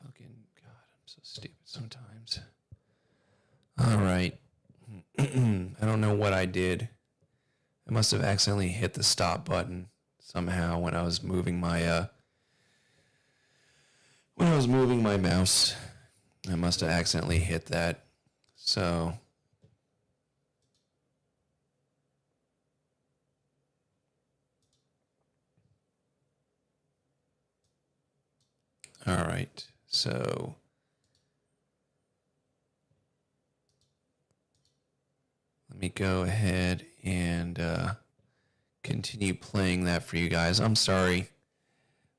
Fucking God, I'm so stupid sometimes. All right. I don't know what I did. I must have accidentally hit the stop button somehow when I was moving my mouse. I must have accidentally hit that. So all right. So let me go ahead and continue playing that for you guys. I'm sorry.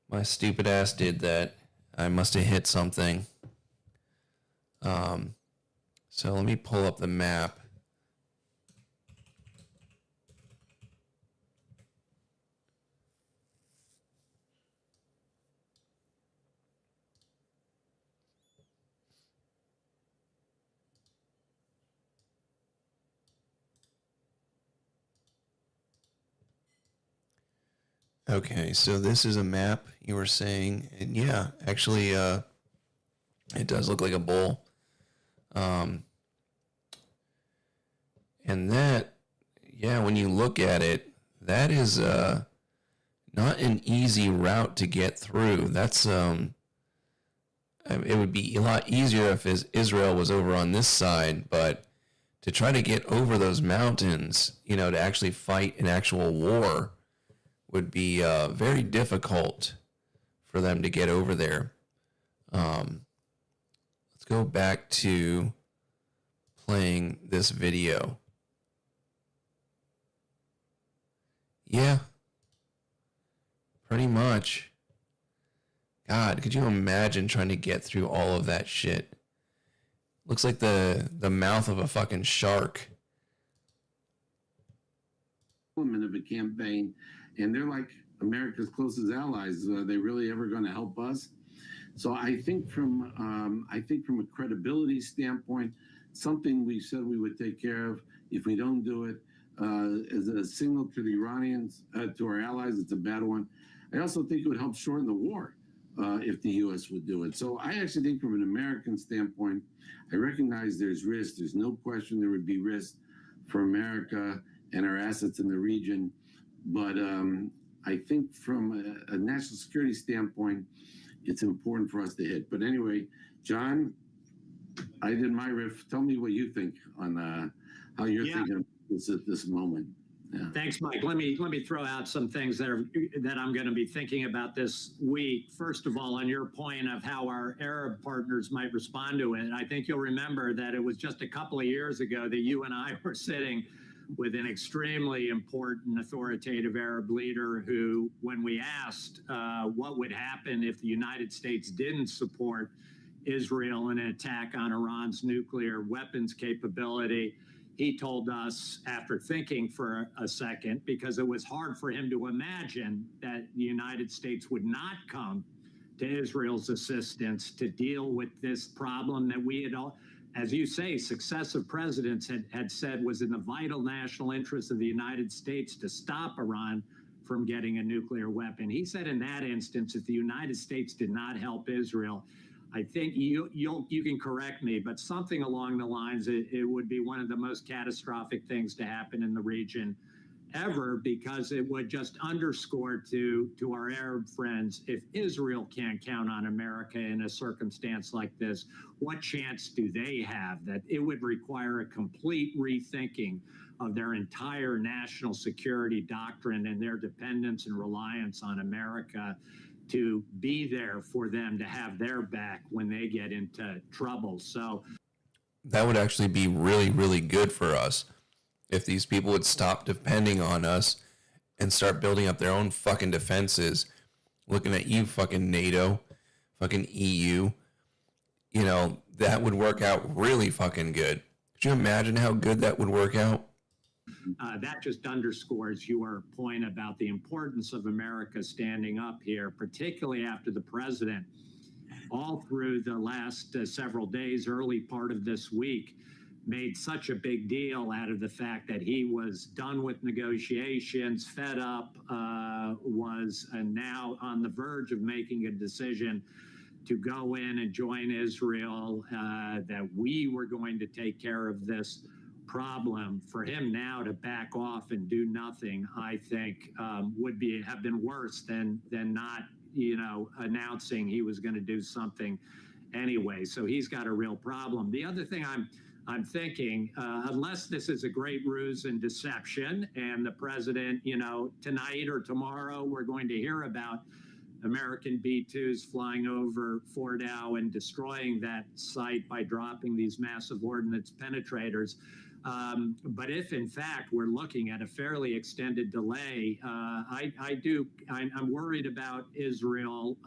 My stupid ass did that. I must have hit something. So let me pull up the map. Okay, so this is a map you were saying, and yeah, actually, it does look like a bowl. And that, yeah, when you look at it, that is not an easy route to get through. That's it would be a lot easier if Israel was over on this side, but to try to get over those mountains, you know, to actually fight an actual war would be very difficult for them to get over there. Let's go back to playing this video. Yeah, pretty much. God, could you imagine trying to get through all of that shit? Looks like the mouth of a fucking shark. Element of a campaign, and they're like America's closest allies. Are they really ever going to help us? So I think from a credibility standpoint, something we said we would take care of. If we don't do it, as a signal to the Iranians, to our allies, it's a bad one. I also think it would help shorten the war if the U.S. would do it. So I actually think from an American standpoint, I recognize there's risk. There's no question there would be risk for America and our assets in the region. But I think from a national security standpoint, it's important for us to hit. But anyway, John, I did my riff. Tell me what you think on how you're thinking of this at this moment. Yeah. Thanks, Mike. Let me throw out some things that I'm going to be thinking about this week. First of all, on your point of how our Arab partners might respond to it, I think you'll remember that it was just a couple of years ago that you and I were sitting with an extremely important authoritative Arab leader who, when we asked what would happen if the United States didn't support Israel in an attack on Iran's nuclear weapons capability, he told us, after thinking for a second, because it was hard for him to imagine that the United States would not come to Israel's assistance to deal with this problem that we had all, as you say, successive presidents had said was in the vital national interest of the United States to stop Iran from getting a nuclear weapon. He said in that instance, if the United States did not help Israel, I think you can correct me, but something along the lines, it would be one of the most catastrophic things to happen in the region ever, because it would just underscore to our Arab friends, if Israel can't count on America in a circumstance like this, what chance do they have? That it would require a complete rethinking of their entire national security doctrine and their dependence and reliance on America to be there for them, to have their back when they get into trouble. So that would actually be really, really good for us if these people would stop depending on us and start building up their own fucking defenses. Looking at you, fucking NATO, fucking EU, you know, that would work out really fucking good. Could you imagine how good that would work out? That just underscores your point about the importance of America standing up here, particularly after the president, all through the last several days, early part of this week, made such a big deal out of the fact that he was done with negotiations, fed up, was now on the verge of making a decision to go in and join Israel, that we were going to take care of this problem. For him now to back off and do nothing, I think would have been worse than not, announcing he was going to do something anyway. So he's got a real problem. The other thing I'm thinking, unless this is a great ruse and deception, and the president, tonight or tomorrow, we're going to hear about American B-2s flying over Fordow and destroying that site by dropping these massive ordnance penetrators. But if in fact we're looking at a fairly extended delay, I'm worried about Israel.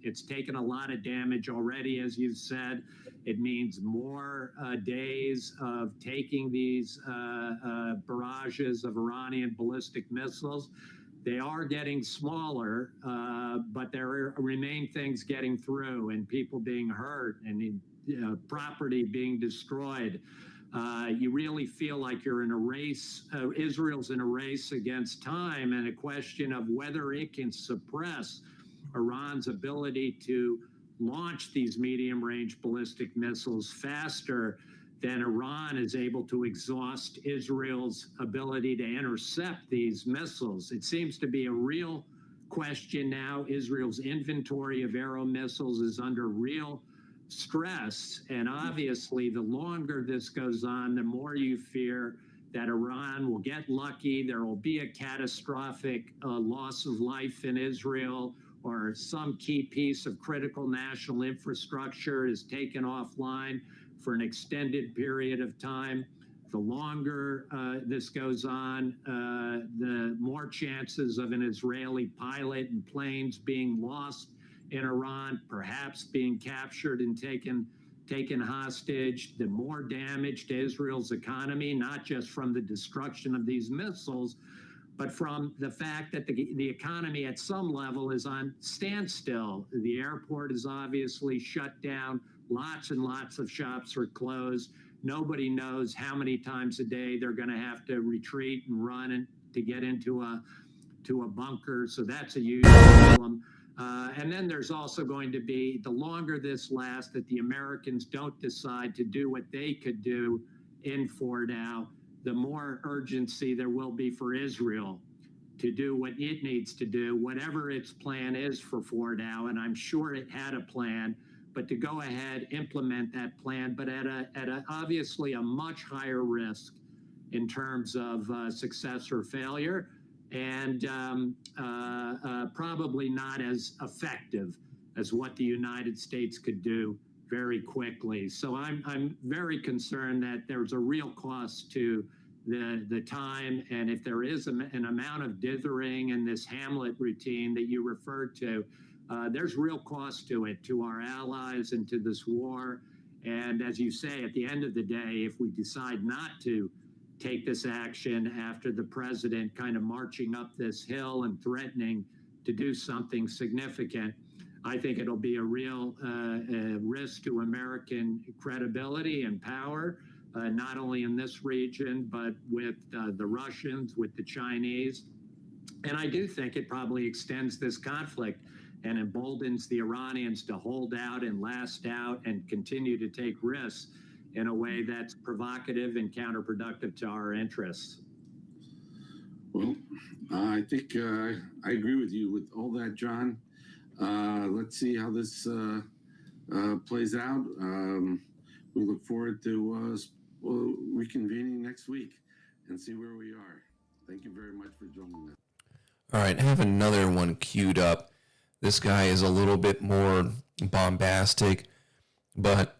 It's taken a lot of damage already, as you've said. It means more days of taking these barrages of Iranian ballistic missiles. They are getting smaller, but there remain things getting through, and people being hurt, and property being destroyed. You really feel like you're in a race. Israel's in a race against time, and a question of whether it can suppress Iran's ability to launch these medium-range ballistic missiles faster than Iran is able to exhaust Israel's ability to intercept these missiles. It seems to be a real question now. Israel's inventory of aero missiles is under real stress, and obviously the longer this goes on, the more you fear that Iran will get lucky. There will be a catastrophic loss of life in Israel, or some key piece of critical national infrastructure is taken offline for an extended period of time. The longer this goes on, the more chances of an Israeli pilot and planes being lost in Iran, perhaps being captured and taken hostage, the more damage to Israel's economy, not just from the destruction of these missiles, but from the fact that the economy at some level is on standstill. The airport is obviously shut down. Lots and lots of shops are closed. Nobody knows how many times a day they're going to have to retreat and run to get into a bunker. So that's a huge problem. And then there's also going to be, the longer this lasts, that the Americans don't decide to do what they could do in Fordow, the more urgency there will be for Israel to do what it needs to do, whatever its plan is for Fordow. And I'm sure it had a plan, but to go ahead, implement that plan, but at a obviously a much higher risk in terms of success or failure, and probably not as effective as what the United States could do very quickly. So I'm very concerned that there's a real cost to the time, and if there is an amount of dithering and this Hamlet routine that you referred to, there's real cost to it, to our allies and to this war. And as you say, at the end of the day, if we decide not to take this action after the president kind of marching up this hill and threatening to do something significant, I think it'll be a real risk to American credibility and power, not only in this region, but with the Russians, with the Chinese. And I do think it probably extends this conflict and emboldens the Iranians to hold out and last out and continue to take risks in a way that's provocative and counterproductive to our interests. Well, I think I agree with you with all that, John. Let's see how this plays out. We look forward to reconvening next week and see where we are. Thank you very much for joining us. All right, I have another one queued up. This guy is a little bit more bombastic, but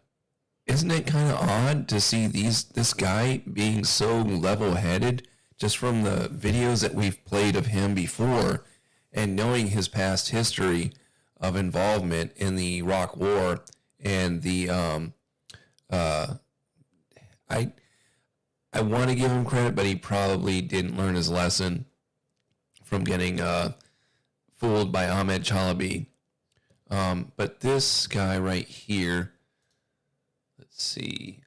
isn't it kind of odd to see this guy being so level-headed just from the videos that we've played of him before, and knowing his past history of involvement in the Iraq War and the I want to give him credit, but he probably didn't learn his lesson from getting fooled by Ahmed Chalabi. But this guy right here, let's see.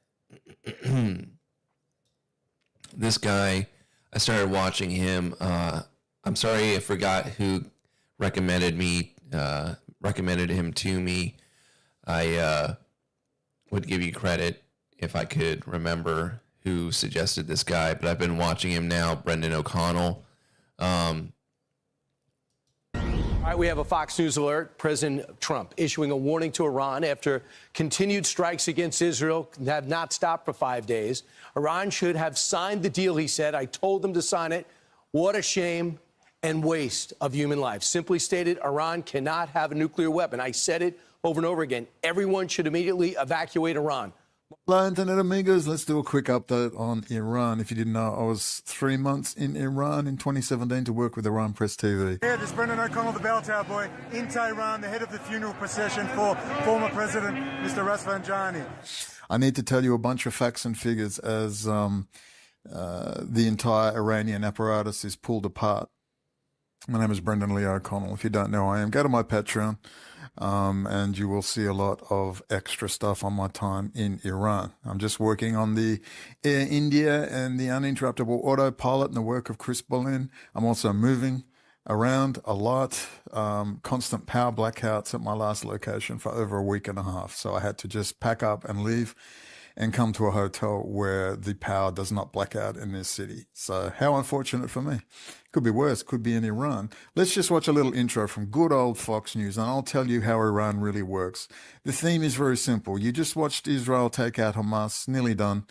This guy, I started watching him. I'm sorry I forgot who recommended him to me. I would give you credit if I could remember who suggested this guy, but I've been watching him now, Brendan O'Connell. All right, we have a Fox News alert. President Trump issuing a warning to Iran after continued strikes against Israel have not stopped for 5 days. Iran should have signed the deal, he said. I told them to sign it. What a shame and waste of human life. Simply stated, Iran cannot have a nuclear weapon. I said it over and over again. Everyone should immediately evacuate Iran. Hello, Internet amigos. Let's do a quick update on Iran. If you didn't know, I was 3 months in Iran in 2017 to work with Iran Press TV. Here, this is Brendan O'Connell, the bell tower boy, in Tehran, the head of the funeral procession for former President Mr. Rafsanjani. I need to tell you a bunch of facts and figures as the entire Iranian apparatus is pulled apart. My name is Brendan Lee O'Connell. If you don't know who I am, go to my Patreon. And you will see a lot of extra stuff on my time in Iran. I'm just working on the Air India and the uninterruptible autopilot and the work of Chris Boleyn. I'm also moving around a lot, constant power blackouts at my last location for over a week and a half. So I had to just pack up and leave and come to a hotel where the power does not black out in this city. So how unfortunate for me. Could be worse, could be in Iran. Let's just watch a little intro from good old Fox News, and I'll tell you how Iran really works. The theme is very simple. You just watched Israel take out Hamas, nearly done,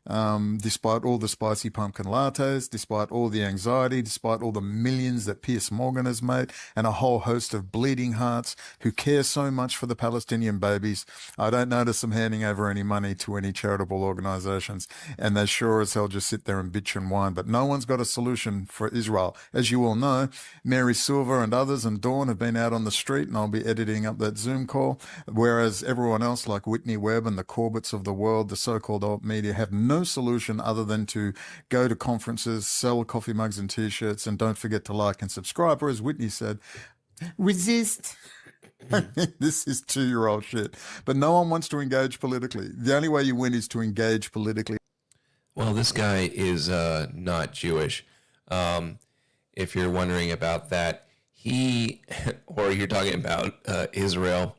despite all the spicy pumpkin lattes, despite all the anxiety, despite all the millions that Piers Morgan has made, and a whole host of bleeding hearts who care so much for the Palestinian babies. I don't notice them handing over any money to any charitable organizations, and they sure as hell just sit there and bitch and whine, but no one's got a solution for Israel. As you all know, Mary Silver and others and Dawn have been out on the street, and I'll be editing up that Zoom call, whereas everyone else like Whitney Webb and the Corbetts of the world, the so-called alt media, have no solution other than to go to conferences, sell coffee mugs and T-shirts, and don't forget to like and subscribe, or as Whitney said, resist. This is 2-year-old shit. But no one wants to engage politically. The only way you win is to engage politically. Well, this guy is not Jewish. If you're wondering about that, or you're talking about Israel,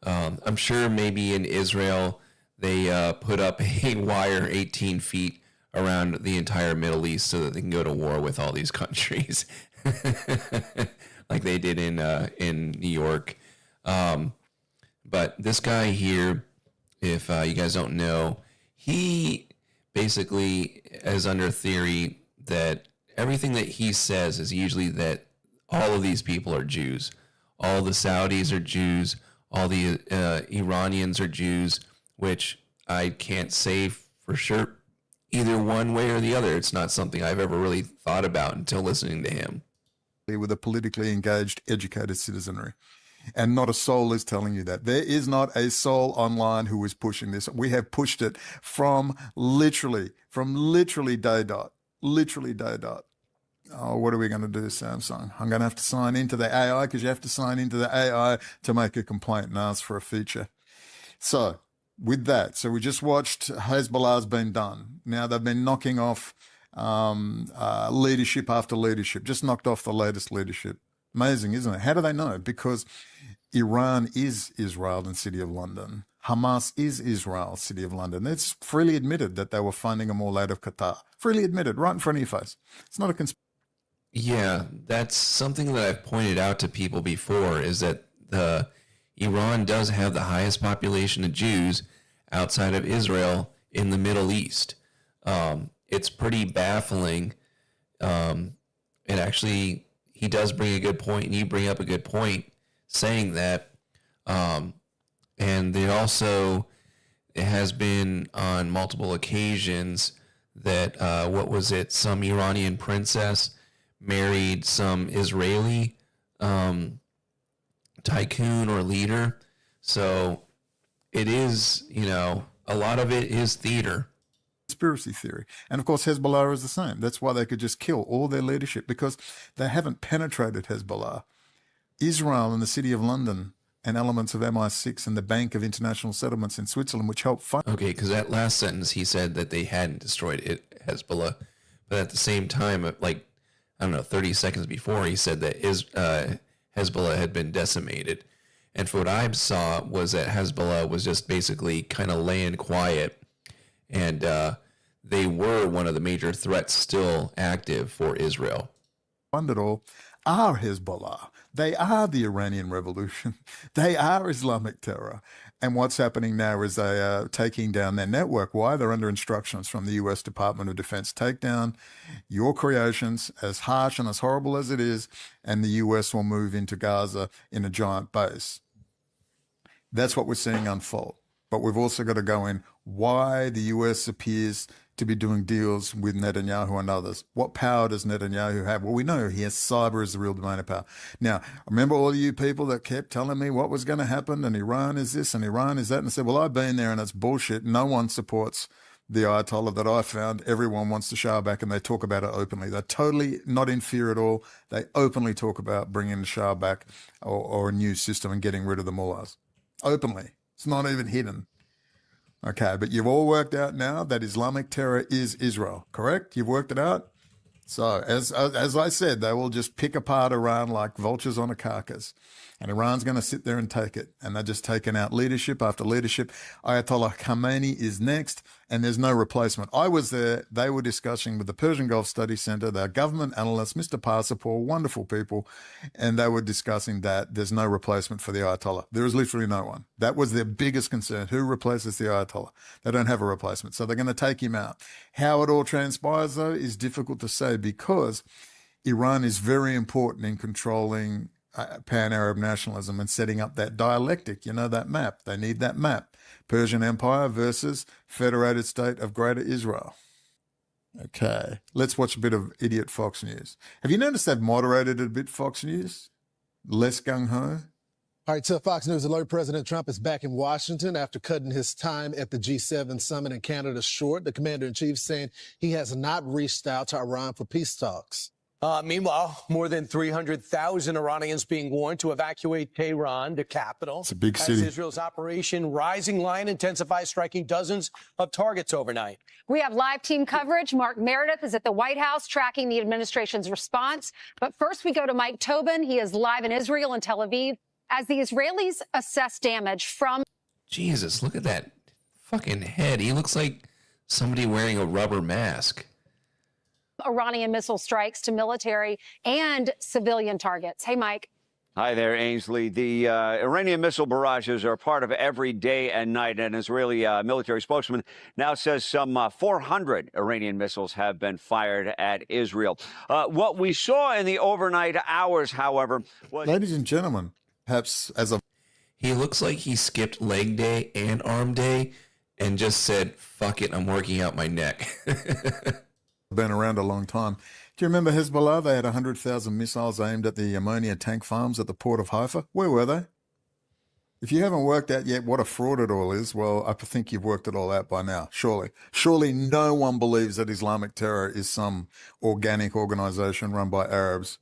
I'm sure maybe in Israel they put up a wire 18 feet around the entire Middle East so that they can go to war with all these countries, like they did in New York. But this guy here, if you guys don't know, he basically is under theory that everything that he says is usually that all of these people are Jews. All the Saudis are Jews. All the Iranians are Jews, which I can't say for sure either one way or the other. It's not something I've ever really thought about until listening to him. With a politically engaged, educated citizenry. And not a soul is telling you that. There is not a soul online who is pushing this. We have pushed it from literally day dot. Literally day dot. Oh, what are we going to do, Samsung? I'm going to have to sign into the AI because you have to sign into the AI to make a complaint and ask for a feature. So with that, so we just watched Hezbollah's been done. Now they've been knocking off leadership after leadership, just knocked off the latest leadership. Amazing, isn't it? How do they know? Because Iran is Israel and City of London. Hamas is Israel, City of London. It's freely admitted that they were funding them all out of Qatar. Freely admitted, right in front of your face. It's not a conspiracy. Yeah, that's something that I've pointed out to people before, is that Iran does have the highest population of Jews outside of Israel in the Middle East. It's pretty baffling. And actually, he does bring a good point, and you bring up a good point saying that. And it has been on multiple occasions that, some Iranian princess married some Israeli tycoon or leader. So it is, a lot of it is theater. Conspiracy theory. And of course, Hezbollah is the same. That's why they could just kill all their leadership, because they haven't penetrated Hezbollah. Israel and the City of London and elements of MI6 and the Bank of International Settlements in Switzerland, which helped fund. Okay, because that last sentence, he said that they hadn't destroyed Hezbollah. But at the same time, 30 seconds before, he said that Hezbollah had been decimated. And for what I saw was that Hezbollah was just basically kind of laying quiet, and they were one of the major threats still active for Israel. Fund it all are Hezbollah. They are the Iranian Revolution. They are Islamic terror. And what's happening now is they are taking down their network. Why? They're under instructions from the U.S. Department of Defense. Take down your creations, as harsh and as horrible as it is, and the U.S. will move into Gaza in a giant base. That's what we're seeing unfold. But we've also got to go in why the U.S. appears to be doing deals with Netanyahu and others. What power does Netanyahu have? Well, we know he has cyber as the real domain of power. Now, remember all of you people that kept telling me what was going to happen and Iran is this and Iran is that, and I said, well, I've been there and it's bullshit. No one supports the Ayatollah that I found. Everyone wants the Shah back and they talk about it openly. They're totally not in fear at all. They openly talk about bringing the Shah back or a new system and getting rid of the mullahs. Openly. It's not even hidden. Okay, but you've all worked out now that Islamic terror is Israel, correct? You've worked it out? So, as I said, they will just pick apart Iran like vultures on a carcass. And Iran's going to sit there and take it. And they're just taking out leadership after leadership. Ayatollah Khamenei is next, and there's no replacement. I was there. They were discussing with the Persian Gulf Study Center, their government analysts, Mr. Parsipur, wonderful people, and they were discussing that there's no replacement for the Ayatollah. There is literally no one. That was their biggest concern. Who replaces the Ayatollah? They don't have a replacement. So they're going to take him out. How it all transpires, though, is difficult to say because Iran is very important in controlling pan-Arab nationalism and setting up that dialectic, that map. They need that map. Persian Empire versus Federated State of Greater Israel. Okay, let's watch a bit of idiot Fox News. Have you noticed they've moderated a bit, Fox News? Less gung-ho? All right, so Fox News alert, President Trump is back in Washington after cutting his time at the G7 summit in Canada short. The commander-in-chief saying he has not reached out to Iran for peace talks. Meanwhile, more than 300,000 Iranians being warned to evacuate Tehran, the capital. It's a big city. As Israel's Operation Rising Lion intensifies, striking dozens of targets overnight. We have live team coverage. Mark Meredith is at the White House tracking the administration's response. But first, we go to Mike Tobin. He is live in Israel and Tel Aviv as the Israelis assess damage from. Jesus, look at that fucking head. He looks like somebody wearing a rubber mask. Iranian missile strikes to military and civilian targets. Hey, Mike. Hi there, Ainsley. The Iranian missile barrages are part of every day and night. An Israeli military spokesman now says some 400 Iranian missiles have been fired at Israel. What we saw in the overnight hours, however, was... Ladies and gentlemen, perhaps as a... He looks like he skipped leg day and arm day and just said, fuck it, I'm working out my neck. Been around a long time. Do you remember Hezbollah? They had 100,000 missiles aimed at the ammonia tank farms at the port of Haifa. Where were they? If you haven't worked out yet what a fraud it all is, well, I think you've worked it all out by now, surely. Surely no one believes that Islamic terror is some organic organization run by Arabs.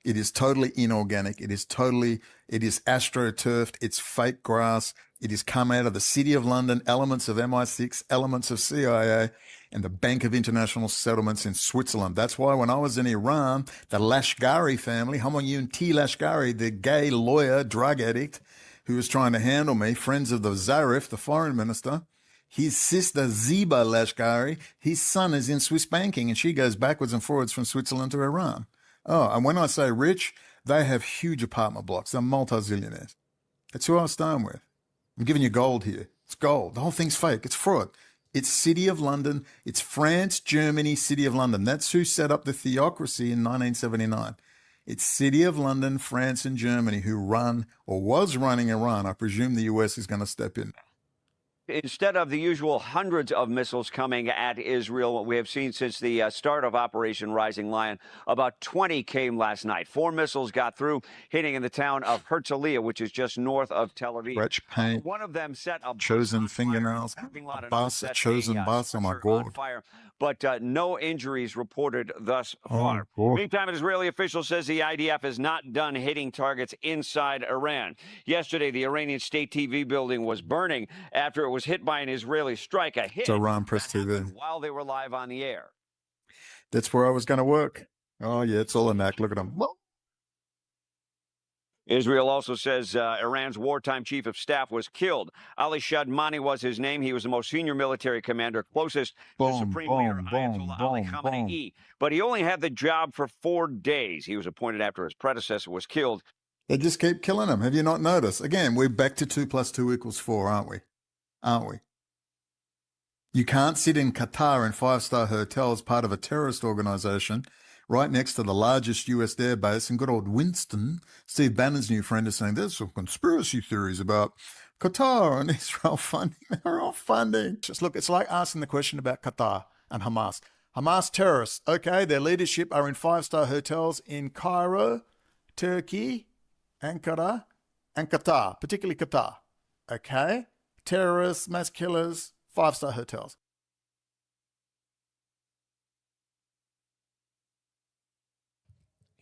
It is totally inorganic. It is astroturfed. It's fake grass. It has come out of the City of London, elements of MI6, elements of CIA, and the Bank of International Settlements in Switzerland. That's why when I was in Iran, the Lashkari family, Homoyun T. Lashkari, the gay lawyer, drug addict, who was trying to handle me, friends of the Zarif, the foreign minister, his sister Ziba Lashkari, his son is in Swiss banking, and she goes backwards and forwards from Switzerland to Iran. Oh, and when I say rich, they have huge apartment blocks. They're multi-zillionaires. That's who I was staying with. I'm giving you gold here. It's gold. The whole thing's fake. It's fraud. It's City of London. It's France, Germany, City of London. That's who set up the theocracy in 1979. It's City of London, France, and Germany who run or was running Iran. I presume the US is going to step in. Instead of the usual hundreds of missiles coming at Israel, what we have seen since the start of Operation Rising Lion, about 20 came last night. 4 missiles got through, hitting in the town of Herzliya, which is just north of Tel Aviv. Stretch paint, one of them set a chosen fingernails, a bus, a chosen bus, oh my God. Fire, but no injuries reported thus far. Meantime, an Israeli official says the IDF is not done hitting targets inside Iran. Yesterday, the Iranian state TV building was burning after it was hit by an Israeli strike. A hit it's Iran Press TV. While they were live on the air. That's where I was going to work. Oh, yeah, it's all an act. Look at them. Israel also says Iran's wartime chief of staff was killed. Ali Shadmani was his name. He was the most senior military commander, closest to Supreme Leader Ayatollah Ali Khamenei. But he only had the job for 4 days. He was appointed after his predecessor was killed. They just keep killing him. Have you not noticed? Again, we're back to 2 + 2 = 4, aren't we? Aren't we? You can't sit in Qatar in 5-star hotels, part of a terrorist organization, right next to the largest U.S. air base. And good old Winston, Steve Bannon's new friend, is saying there's some conspiracy theories about Qatar and Israel funding. They're all funding. Just look, it's like asking the question about Qatar and Hamas. Hamas terrorists, okay, their leadership are in 5-star hotels in Cairo, Turkey, Ankara, and Qatar, particularly Qatar. Okay? Terrorists, mass killers, 5-star hotels.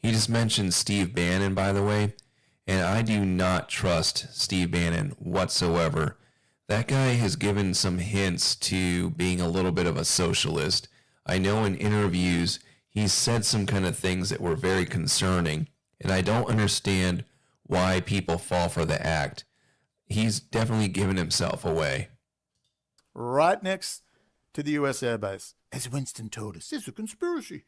He just mentioned Steve Bannon, by the way, and I do not trust Steve Bannon whatsoever. That guy has given some hints to being a little bit of a socialist. I know in interviews he's said some kind of things that were very concerning, and I don't understand why people fall for the act. He's definitely given himself away. Right next to the U.S. Air Base. As Winston told us, it's a conspiracy.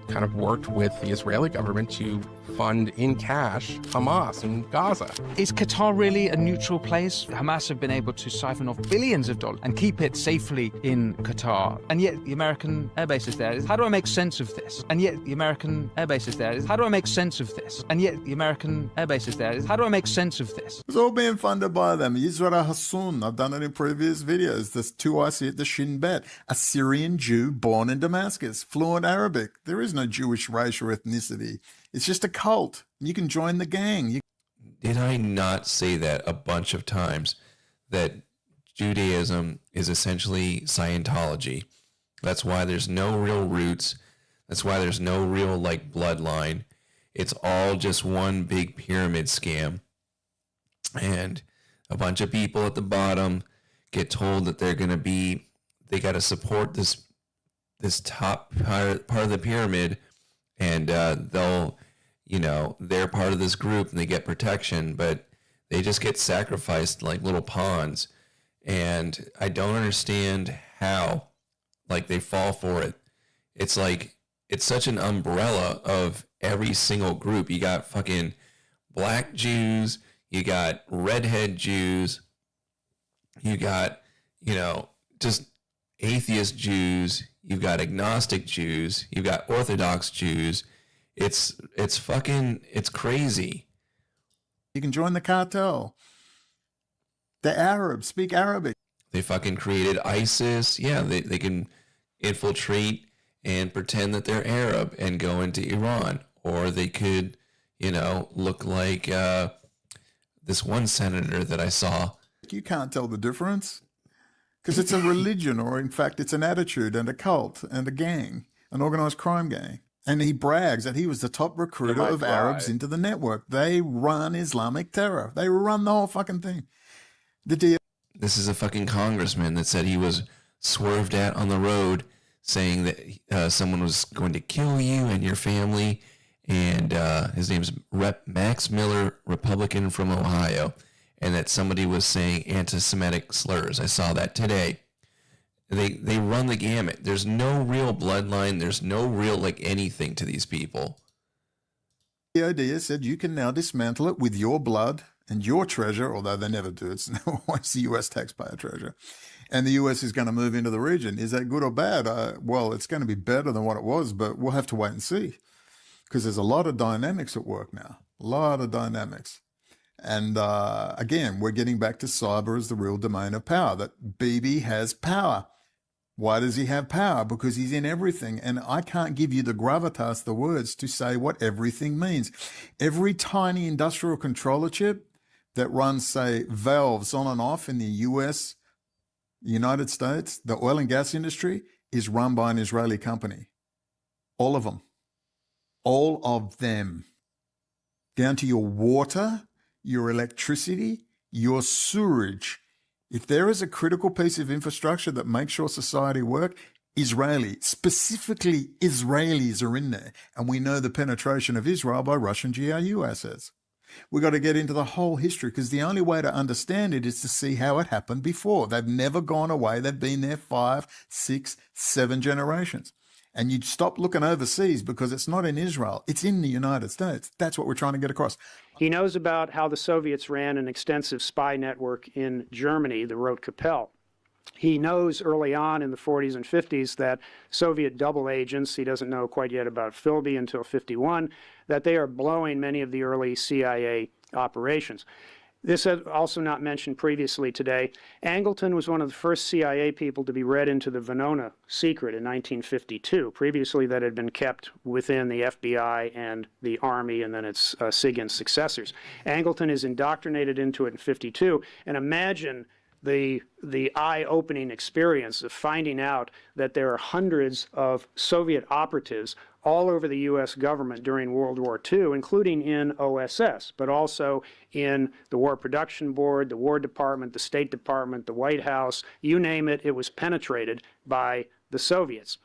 Kind of worked with the Israeli government to fund in cash Hamas in Gaza. Is Qatar really a neutral place? Hamas have been able to siphon off billions of dollars and keep it safely in Qatar. And yet the American airbase is there. How do I make sense of this? And yet the American airbase is there. How do I make sense of this? And yet the American airbase is there. How do I make sense of this? It's all being funded by them. Yisra Hassoun, I've done it in previous videos. There's 2 I see at the Shin Bet. A Syrian Jew born in Damascus, fluent Arabic. There is no Jewish race or ethnicity. It's just a cult. You can join the gang. Did I not say that a bunch of times, that Judaism is essentially Scientology? That's why there's no real roots. That's why there's no real bloodline. It's all just one big pyramid scam. And a bunch of people at the bottom get told that they got to support this top part of the pyramid, and they're part of this group and they get protection, but they just get sacrificed like little pawns. And I don't understand how they fall for it. It's such an umbrella of every single group. You got fucking black Jews, you got redhead Jews, you got, just atheist Jews, you've got agnostic Jews, you've got Orthodox Jews. It's crazy. You can join the cartel. The Arabs speak Arabic. They fucking created ISIS. Yeah, they can infiltrate and pretend that they're Arab and go into Iran. Or they could, look like this one senator that I saw. You can't tell the difference. Because it's a religion, or in fact, it's an attitude and a cult and a gang, an organized crime gang. And he brags that he was the top recruiter of Arabs into the network. They run Islamic terror. They run the whole fucking thing. This is a fucking congressman that said he was swerved at on the road, saying that someone was going to kill you and your family. And his name's Rep. Max Miller, Republican from Ohio. And that somebody was saying anti-Semitic slurs. I saw that today. They run the gamut. There's no real bloodline. There's no real anything to these people. The idea said you can now dismantle it with your blood and your treasure, although they never do. It's always the U.S. taxpayer treasure. And the U.S. is going to move into the region. Is that good or bad? Well, it's going to be better than what it was, but we'll have to wait and see. Because there's a lot of dynamics at work now. A lot of dynamics. And again, we're getting back to cyber as the real domain of power, that Bibi has power. Why does he have power? Because he's in everything. And I can't give you the gravitas, the words to say what everything means. Every tiny industrial controller chip that runs, say, valves on and off in the US, United States, the oil and gas industry is run by an Israeli company. All of them. All of them. Down to your water, your electricity, your sewerage. If there is a critical piece of infrastructure that makes your society work, specifically Israelis are in there. And we know the penetration of Israel by Russian GRU assets. We got to get into the whole history, because the only way to understand it is to see how it happened before. They've never gone away. They've been there 5, 6, 7 generations. And you stop looking overseas, because it's not in Israel. It's in the United States. That's what we're trying to get across. He knows about how the Soviets ran an extensive spy network in Germany, the Rote Kapelle. He knows early on in the 40s and 50s that Soviet double agents, he doesn't know quite yet about Philby until 51, that they are blowing many of the early CIA operations. This is also not mentioned previously today. Angleton was one of the first CIA people to be read into the Venona secret in 1952. Previously, that had been kept within the FBI and the Army and then its SIG and successors. Angleton is indoctrinated into it in 52, and imagine the eye-opening experience of finding out that there are hundreds of Soviet operatives all over the U.S. government during World War II, including in OSS, but also in the War Production Board, the War Department, the State Department, the White House, you name it, it was penetrated by the Soviets.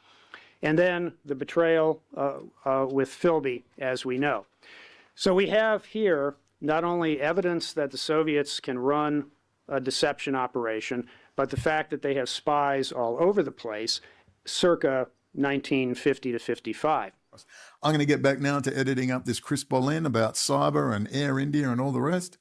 And then the betrayal with Philby, as we know. So we have here not only evidence that the Soviets can run a deception operation, but the fact that they have spies all over the place circa 1950 to 55. I'm going to get back now to editing up this Chris Boleyn about cyber and Air India and all the rest.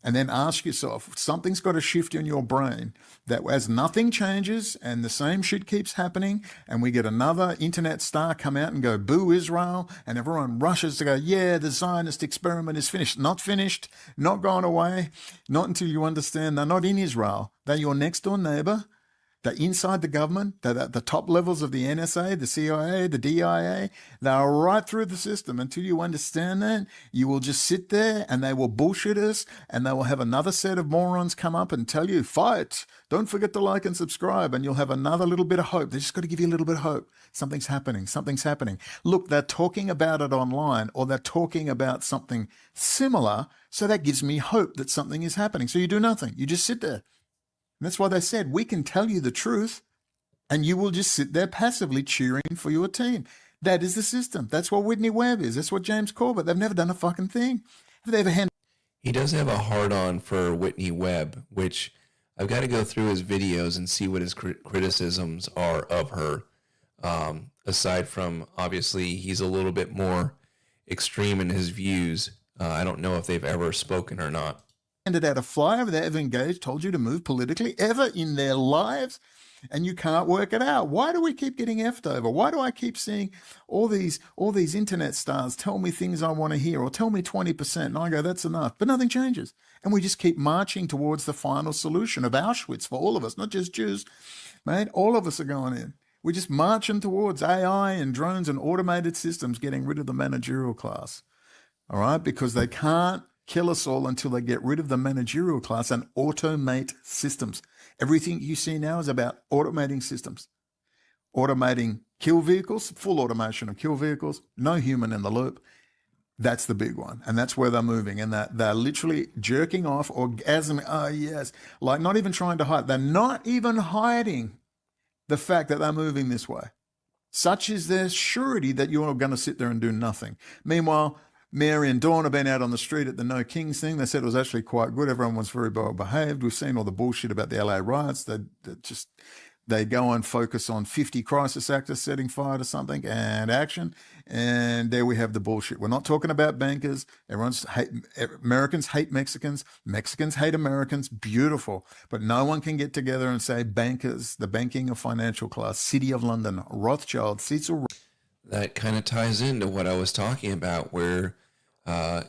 And then ask yourself, something's got to shift in your brain that as nothing changes and the same shit keeps happening and we get another internet star come out and go, boo Israel, and everyone rushes to go, yeah, the Zionist experiment is finished. Not finished, not gone away, not until you understand they're not in Israel. They're your next door neighbor. They're inside the government. They're at the top levels of the NSA, the CIA, the DIA. They're right through the system. Until you understand that, you will just sit there and they will bullshit us, and they will have another set of morons come up and tell you, fight. Don't forget to like and subscribe, and you'll have another little bit of hope. They just got to give you a little bit of hope. Something's happening. Something's happening. Look, they're talking about it online, or they're talking about something similar, so that gives me hope that something is happening. So you do nothing. You just sit there. And that's why they said, we can tell you the truth and you will just sit there passively cheering for your team. That is the system. That's what Whitney Webb is. That's what James Corbett. They've never done a fucking thing. Have they ever handled? He does have a hard-on for Whitney Webb, which I've got to go through his videos and see what his criticisms are of her. Aside from, obviously, he's a little bit more extreme in his views. I don't know if they've ever spoken or not. Handed out a flyer, have they ever engaged, told you to move politically ever in their lives? And you can't work it out. Why do we keep getting effed over? Why do I keep seeing all these internet stars tell me things I want to hear, or tell me 20%, and I go, that's enough, but nothing changes. And we just keep marching towards the final solution of Auschwitz for all of us, not just Jews, mate. All of us are going in. We're just marching towards AI and drones and automated systems, getting rid of the managerial class. All right, because they can't kill us all until they get rid of the managerial class and automate systems. Everything you see now is about automating systems. Automating kill vehicles, full automation of kill vehicles, no human in the loop. That's the big one. And that's where they're moving. And they're literally jerking off, orgasming. Oh, yes. Like not even trying to hide. They're not even hiding the fact that they're moving this way. Such is their surety that you're going to sit there and do nothing. Meanwhile, Mary and Dawn have been out on the street at the No Kings thing. They said it was actually quite good. Everyone was very well behaved. We've seen all the bullshit about the LA riots. They go and focus on 50 crisis actors setting fire to something and action. And there we have the bullshit. We're not talking about bankers. Americans hate Mexicans. Mexicans hate Americans. Beautiful. But no one can get together and say bankers, the banking of financial class, City of London, Rothschild, Cecil. That kind of ties into what I was talking about, where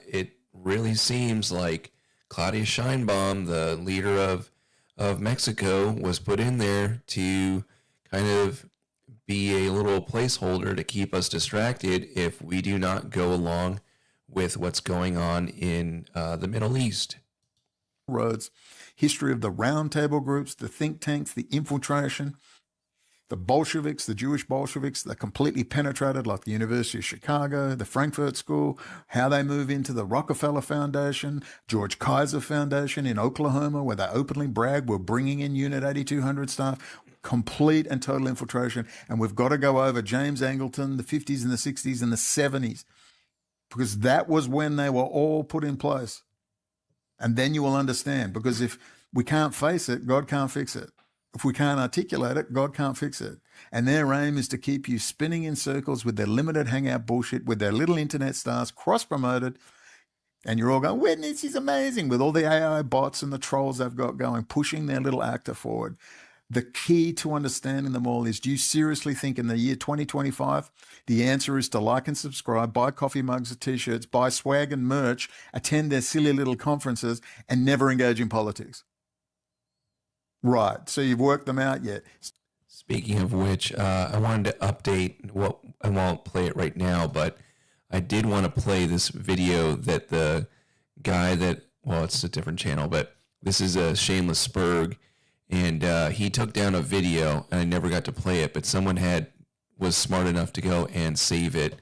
it really seems like Claudia Sheinbaum, the leader of Mexico, was put in there to kind of be a little placeholder to keep us distracted if we do not go along with what's going on in the Middle East. Roads, history of the roundtable groups, the think tanks, the infiltration. The Bolsheviks, the Jewish Bolsheviks, they're completely penetrated, like the University of Chicago, the Frankfurt School, how they move into the Rockefeller Foundation, George Kaiser Foundation in Oklahoma, where they openly brag, we're bringing in Unit 8200 staff, complete and total infiltration. And we've got to go over James Angleton, the 50s and the 60s and the 70s. because that was when they were all put in place. And then you will understand, because if we can't face it, God can't fix it. If we can't articulate it, God can't fix it. And their aim is to keep you spinning in circles with their limited hangout bullshit, with their little internet stars, cross-promoted, and you're all going, Witness is amazing, with all the AI bots and the trolls they've got going, pushing their little actor forward. The key to understanding them all is, do you seriously think in the year 2025, the answer is to like and subscribe, buy coffee mugs and T-shirts, buy swag and merch, attend their silly little conferences, and never engage in politics? Right. So you've worked them out yet. Speaking of which, I wanted to update what, I won't play it right now, but I did want to play this video that the guy that, well, it's a different channel, but this is a Shameless Spurg, and he took down a video, and I never got to play it, but someone was smart enough to go and save it.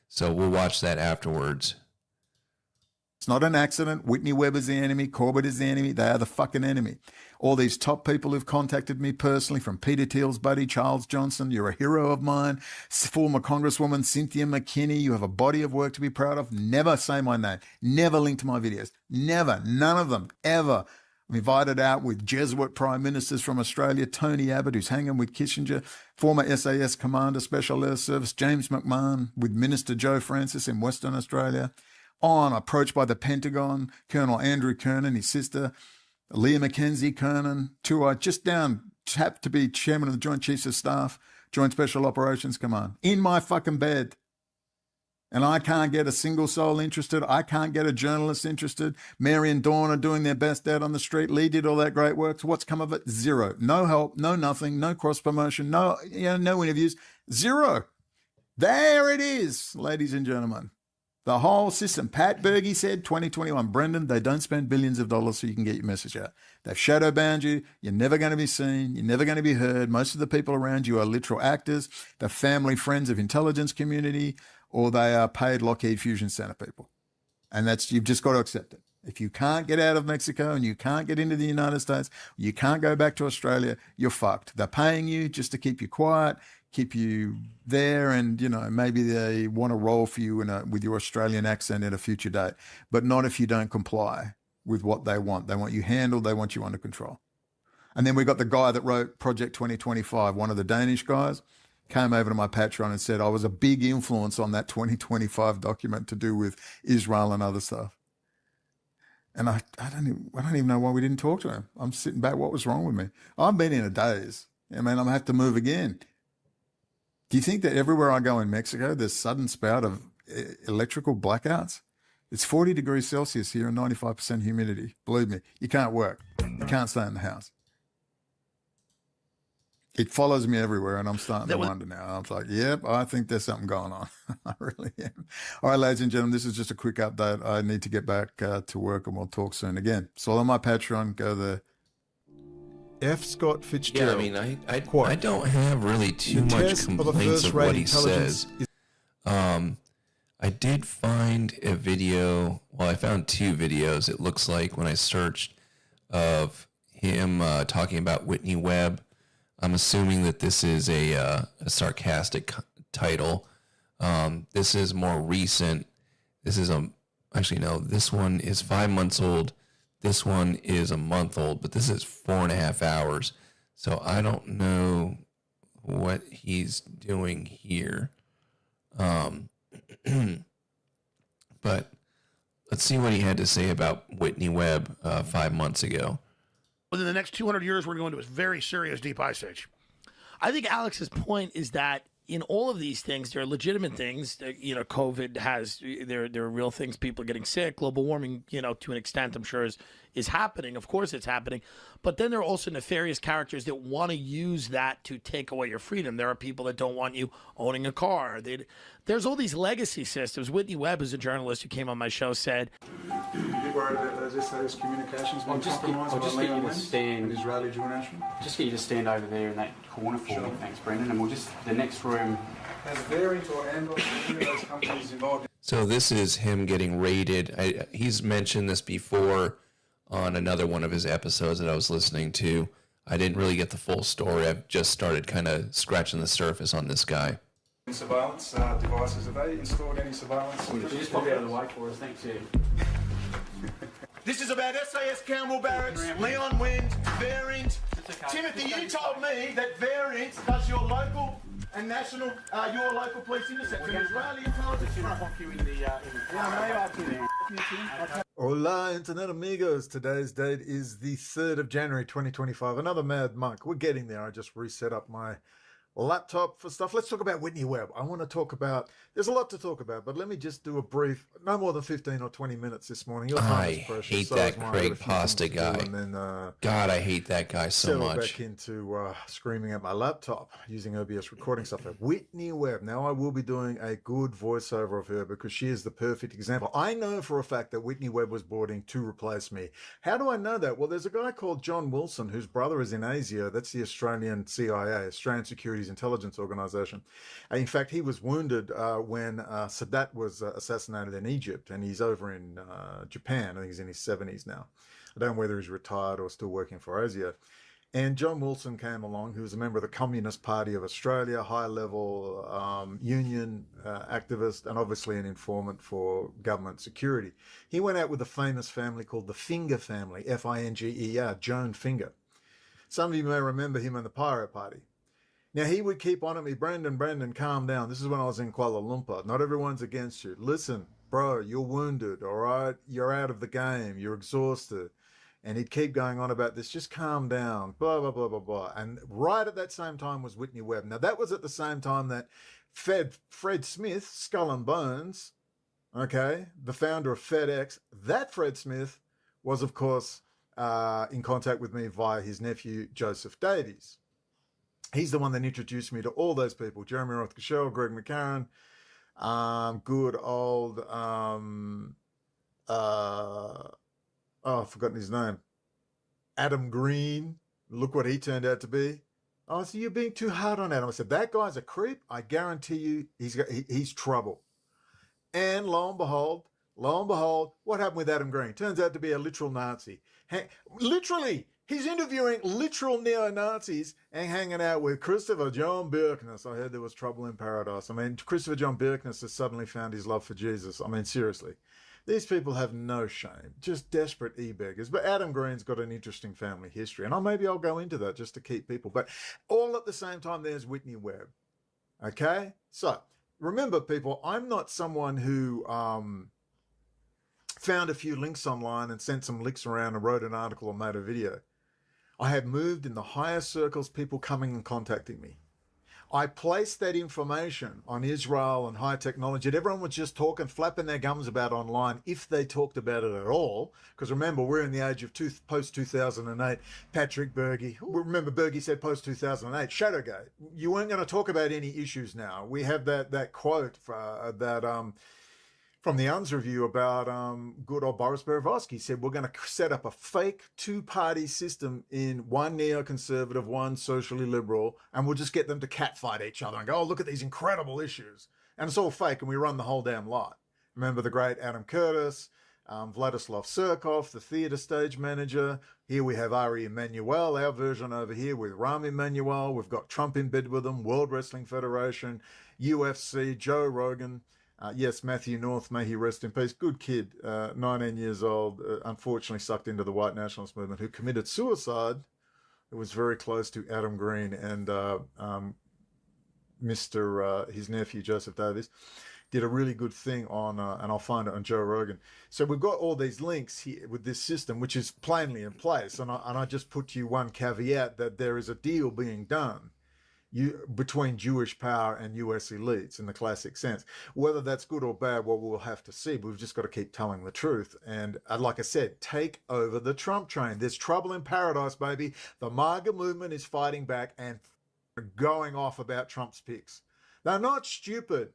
So we'll watch that afterwards. It's not an accident. Whitney Webb is the enemy. Corbett is the enemy. They are the fucking enemy. All these top people who've contacted me personally, from Peter Thiel's buddy, Charles Johnson, you're a hero of mine, former Congresswoman Cynthia McKinney, you have a body of work to be proud of. Never say my name. Never link to my videos. Never. None of them. Ever. I'm invited out with Jesuit prime ministers from Australia, Tony Abbott, who's hanging with Kissinger, former SAS commander, Special Air Service, James McMahon, with Minister Joe Francis in Western Australia. Approached by the Pentagon, Colonel Andrew Kernan, his sister, Leah Mackenzie Kernan, just tapped to be chairman of the Joint Chiefs of Staff, Joint Special Operations Command, in my fucking bed. And I can't get a single soul interested. I can't get a journalist interested. Mary and Dawn are doing their best out on the street. Lee did all that great work. So what's come of it? Zero. No help, no nothing, no cross-promotion, no interviews. Zero. There it is, ladies and gentlemen. The whole system. Pat Berge said 2021, Brendan, they don't spend billions of dollars so you can get your message out. They've shadow banned you. You're never going to be seen. You're never going to be heard. Most of the people around you are literal actors. They're family, friends of intelligence community, or they are paid Lockheed Fusion Center people. And you've just got to accept it. If you can't get out of Mexico and you can't get into the United States, you can't go back to Australia, you're fucked. They're paying you just to keep you quiet, keep you there, and maybe they want to roll for you with your Australian accent at a future date, but not if you don't comply with what they want. They want you handled, they want you under control. And then we got the guy that wrote Project 2025, one of the Danish guys, came over to my Patreon and said I was a big influence on that 2025 document to do with Israel and other stuff. And I don't even know why we didn't talk to him. I'm sitting back, what was wrong with me? I've been in a daze. I'm going to have to move again. Do you think that everywhere I go in Mexico, there's sudden spout of electrical blackouts? It's 40 degrees Celsius here and 95% humidity. Believe me, you can't work. You can't stay in the house. It follows me everywhere, and I'm starting to wonder now. I'm like, yep, I think there's something going on. I really am. All right, ladies and gentlemen, this is just a quick update. I need to get back to work, and we'll talk soon. Again, so on my Patreon, go there. F. Scott Fitzgerald. Yeah, I don't have really too much complaints of what he says. I did find a video. Well, I found two videos. It looks like when I searched of him talking about Whitney Webb. I'm assuming that this is a sarcastic title. This is more recent. This is actually no. This one is 5 months old. This one is a month old, but this is 4.5 hours. So I don't know what he's doing here. But let's see what he had to say about Whitney Webb 5 months ago. Within the next 200 years, we're going to a very serious deep ice age. I think Alex's point is that in all of these things, there are legitimate things. COVID has, there are real things, people are getting sick. Global warming, to an extent, I'm sure is happening. Of course it's happening. But then there are also nefarious characters that want to use that to take away your freedom. There are people that don't want you owning a car. There's all these legacy systems. Whitney Webb, who's a journalist who came on my show, said, You worried that those SAS communications being compromised by Leon Lynn and Israeli Jew Nation? Just get you to stand over there in that corner for me, thanks, Brendan, and the next room. Has Variant or Andor, any of those companies involved? So this is him getting raided. He's mentioned this before on another one of his episodes that I was listening to. I didn't really get the full story. I've just started kind of scratching the surface on this guy. Surveillance devices, have they installed any surveillance? Can you just pop out of the way for us? Thanks, yeah. This is about SAS Campbell Barracks, Leon Wind, Variant. Timothy, you told me that Variant does your local and national, your local police intercepts. And Israeli intelligence. Hola, Internet amigos. Today's date is the 3rd of January, 2025. Another mad month. We're getting there. I just reset up my laptop for stuff. Let's talk about Whitney Webb. I want to talk about, there's a lot to talk about, but let me just do a brief, no more than 15 or 20 minutes this morning. Your time is precious. Hate so that is mine. Craig Pasta guy. And then, God, I hate that guy so settle much. back into screaming at my laptop using OBS recording software. Whitney Webb. Now I will be doing a good voiceover of her because she is the perfect example. I know for a fact that Whitney Webb was brought in to replace me. How do I know that? Well, there's a guy called John Wilson whose brother is in ASIO. That's the Australian CIA, Australian Securities Intelligence Organization. In fact, he was wounded when Sadat was assassinated in Egypt, and he's over in Japan. I think he's in his 70s now. I don't know whether he's retired or still working for ASIO. And John Wilson came along, who was a member of the Communist Party of Australia, high-level union activist, and obviously an informant for government security. He went out with a famous family called the Finger family, F-I-N-G-E-R, Joan Finger. Some of you may remember him in the Pirate Party. Now, he would keep on at me, Brendan, calm down. This is when I was in Kuala Lumpur. Not everyone's against you. Listen, bro, you're wounded, all right? You're out of the game. You're exhausted. And he'd keep going on about this. Just calm down, blah, blah, blah, blah, blah. And right at that same time was Whitney Webb. Now, that was at the same time that Fred Smith, Skull and Bones, okay, the founder of FedEx, that Fred Smith was, of course, in contact with me via his nephew, Joseph Davies. He's the one that introduced me to all those people. Jeremy Rothschild, Greg McCarran, good old, I've forgotten his name. Adam Green. Look what he turned out to be. Oh, so you're being too hard on Adam. I said, that guy's a creep. I guarantee you he's trouble. And lo and behold, what happened with Adam Green? Turns out to be a literal Nazi. Literally, he's interviewing literal neo-Nazis and hanging out with Christopher John Birkness. I heard there was trouble in paradise. I mean, Christopher John Birkness has suddenly found his love for Jesus. I mean, seriously. These people have no shame, just desperate e-beggars. But Adam Green's got an interesting family history, and maybe I'll go into that just to keep people. But all at the same time, there's Whitney Webb. Okay? So, remember, people, I'm not someone who found a few links online and sent some links around and wrote an article or made a video. I have moved in the higher circles, people coming and contacting me. I placed that information on Israel and high technology that everyone was just talking, flapping their gums about online, if they talked about it at all. Because remember, we're in the age of post-2008. Patrick Berge, remember Berge said post-2008, Shadowgate. You weren't going to talk about any issues now. We have that quote from the UNS review about good old Boris Berezovsky. Said, we're going to set up a fake two-party system in one neoconservative, one socially liberal, and we'll just get them to catfight each other and go, oh, look at these incredible issues. And it's all fake, and we run the whole damn lot. Remember the great Adam Curtis, Vladislav Surkov, the theater stage manager. Here we have Ari Emanuel, our version over here with Rahm Emanuel. We've got Trump in bed with them, World Wrestling Federation, UFC, Joe Rogan. Yes, Matthew North, may he rest in peace. Good kid, 19 years old, unfortunately sucked into the white nationalist movement, who committed suicide. It was very close to Adam Green and his nephew, Joseph Davies, did a really good thing on, and I'll find it on Joe Rogan. So we've got all these links here with this system, which is plainly in place. And I just put to you one caveat that there is a deal being done between Jewish power and US elites in the classic sense. Whether that's good or bad, well, we'll have to see. But we've just got to keep telling the truth. And like I said, take over the Trump train. There's trouble in paradise, baby. The MAGA movement is fighting back and going off about Trump's picks. They're not stupid.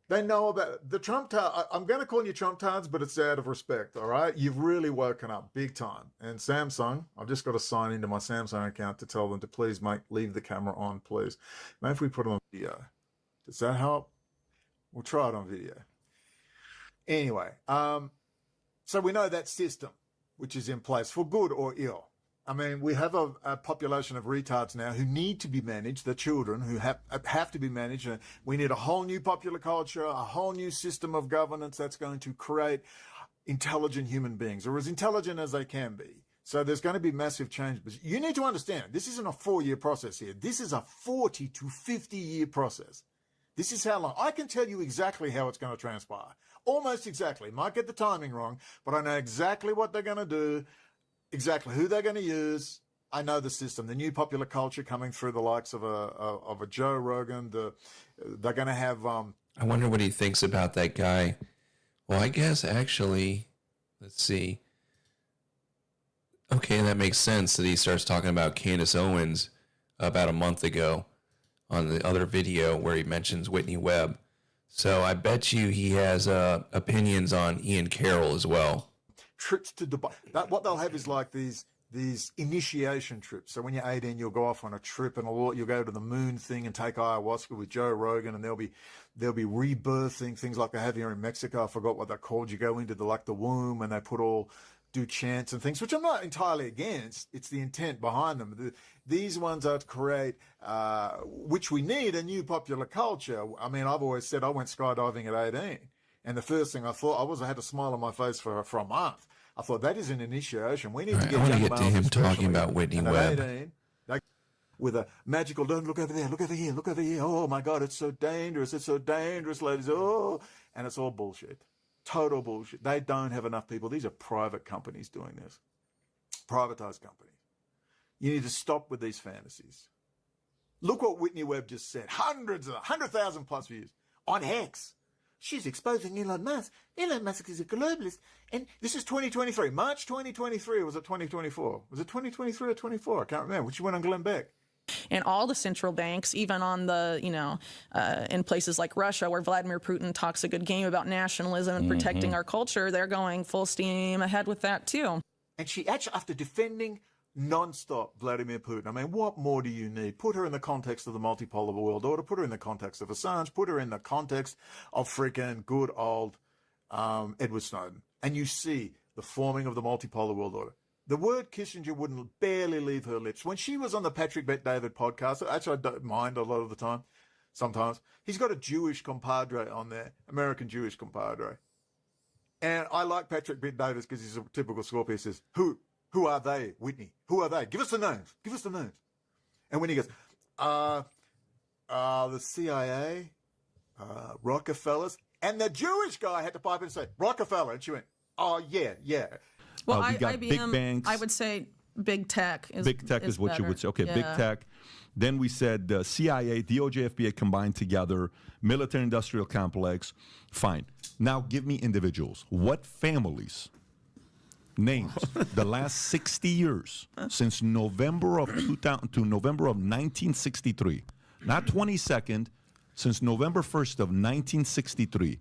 They know about the Trump. I'm going to call you Trump tards, but it's out of respect, all right? You've really woken up big time. And Samsung, I've just got to sign into my Samsung account to tell them to please leave the camera on, please. Maybe if we put it on video. Does that help? We'll try it on video. Anyway, so we know that system, which is in place for good or ill. I mean, we have a population of retards now who need to be managed. The children who have to be managed. We need a whole new popular culture, a whole new system of governance that's going to create intelligent human beings, or as intelligent as they can be. So there's going to be massive change. But you need to understand, this isn't a 4-year process here. This is a 40 to 50-year process. This is how long. I can tell you exactly how it's going to transpire. Almost exactly. Might get the timing wrong, but I know exactly what they're going to do, exactly who they're going to use. I know the system, the new popular culture coming through the likes of a Joe Rogan. They're going to have... I wonder what he thinks about that guy. Well, I guess actually, let's see. Okay, that makes sense that he starts talking about Candace Owens about a month ago on the other video where he mentions Whitney Webb. So I bet you he has opinions on Ian Carroll as well. Trips to Dubai. What they'll have is like these initiation trips. So when you're 18, you'll go off on a trip and you'll go to the moon thing and take ayahuasca with Joe Rogan, and they'll be rebirthing things like they have here in Mexico. I forgot what they're called. You go into the womb and they do chants and things, which I'm not entirely against. It's the intent behind them. These ones are to create, which we need, a new popular culture. I mean, I've always said I went skydiving at 18. And the first thing I thought, I had a smile on my face for a month. I thought, that is an initiation. We need to get young males, to him talking about Whitney Webb. 18, with a magical, don't look over there, look over here, look over here. Oh my God, it's so dangerous, ladies. Oh, and it's all bullshit. Total bullshit. They don't have enough people. These are private companies doing this. Privatized companies. You need to stop with these fantasies. Look what Whitney Webb just said. 100,000 plus views on X. She's exposing Elon Musk. Elon Musk is a globalist. And this is 2023. March 2023, or was it 2024? Was it 2023 or 24? I can't remember. She went on Glenn Beck. And all the central banks, even on the, in places like Russia, where Vladimir Putin talks a good game about nationalism and protecting our culture, they're going full steam ahead with that too. And she actually, after defending non-stop Vladimir Putin, I mean, what more do you need? Put her in the context of the multipolar world order, put her in the context of Assange, put her in the context of freaking good old Edward Snowden, and you see the forming of the multipolar world order. The word Kissinger wouldn't barely leave her lips. When she was on the Patrick Bet-David podcast, actually I don't mind a lot of the time, sometimes, he's got a Jewish compadre on there, American Jewish compadre. And I like Patrick Bet-David because he's a typical Scorpio. He says, who are they, Whitney? Who are they? Give us the names. Give us the names. And when he goes, the CIA, Rockefellers, and the Jewish guy had to pipe in and say, Rockefeller. And she went, oh, yeah. Well, we got IBM, big banks. I would say big tech is Big tech is what better. you would say. Okay, Yeah. big tech. Then we said CIA, DOJ, FBI combined together, military-industrial complex. Fine. Now give me individuals. What families, names, the last 60 years, since November of 2000 to November of 1963, not 22nd, since November 1st of 1963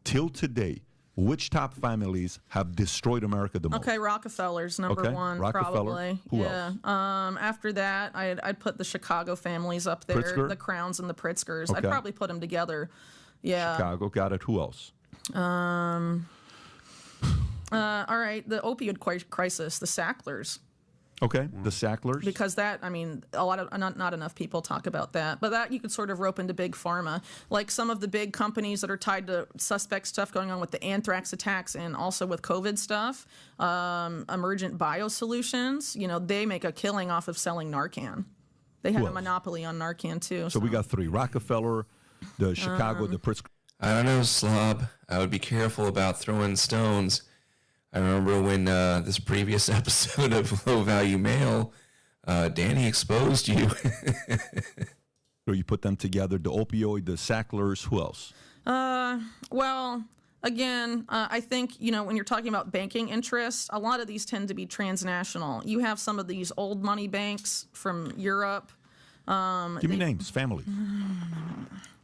till today, which top families have destroyed America the most? Okay, Rockefeller's number one, Rockefeller. probably. Who else? After that, I'd put the Chicago families up there, Pritzker? the Crowns and the Pritzkers. I'd Okay. probably put them together. Yeah. Chicago, got it. Who else? All right, the opioid crisis, the Sacklers. Okay, the Sacklers. Because that, I mean, a lot of not enough people talk about that. But that you could sort of rope into big pharma, like some of the big companies that are tied to suspect stuff going on with the anthrax attacks and also with COVID stuff. Emergent Biosolutions, they make a killing off of selling Narcan. They have Who a else? monopoly on Narcan too. So we got three: Rockefeller, the Chicago, the Pritzker. I don't know, Slob. I would be careful about throwing stones. I remember when this previous episode of Low Value Mail, Danny exposed you. So you put them together, the opioid, the Sacklers, who else? Well, again, I think, when you're talking about banking interests, a lot of these tend to be transnational. You have some of these old money banks from Europe. Give me names, family.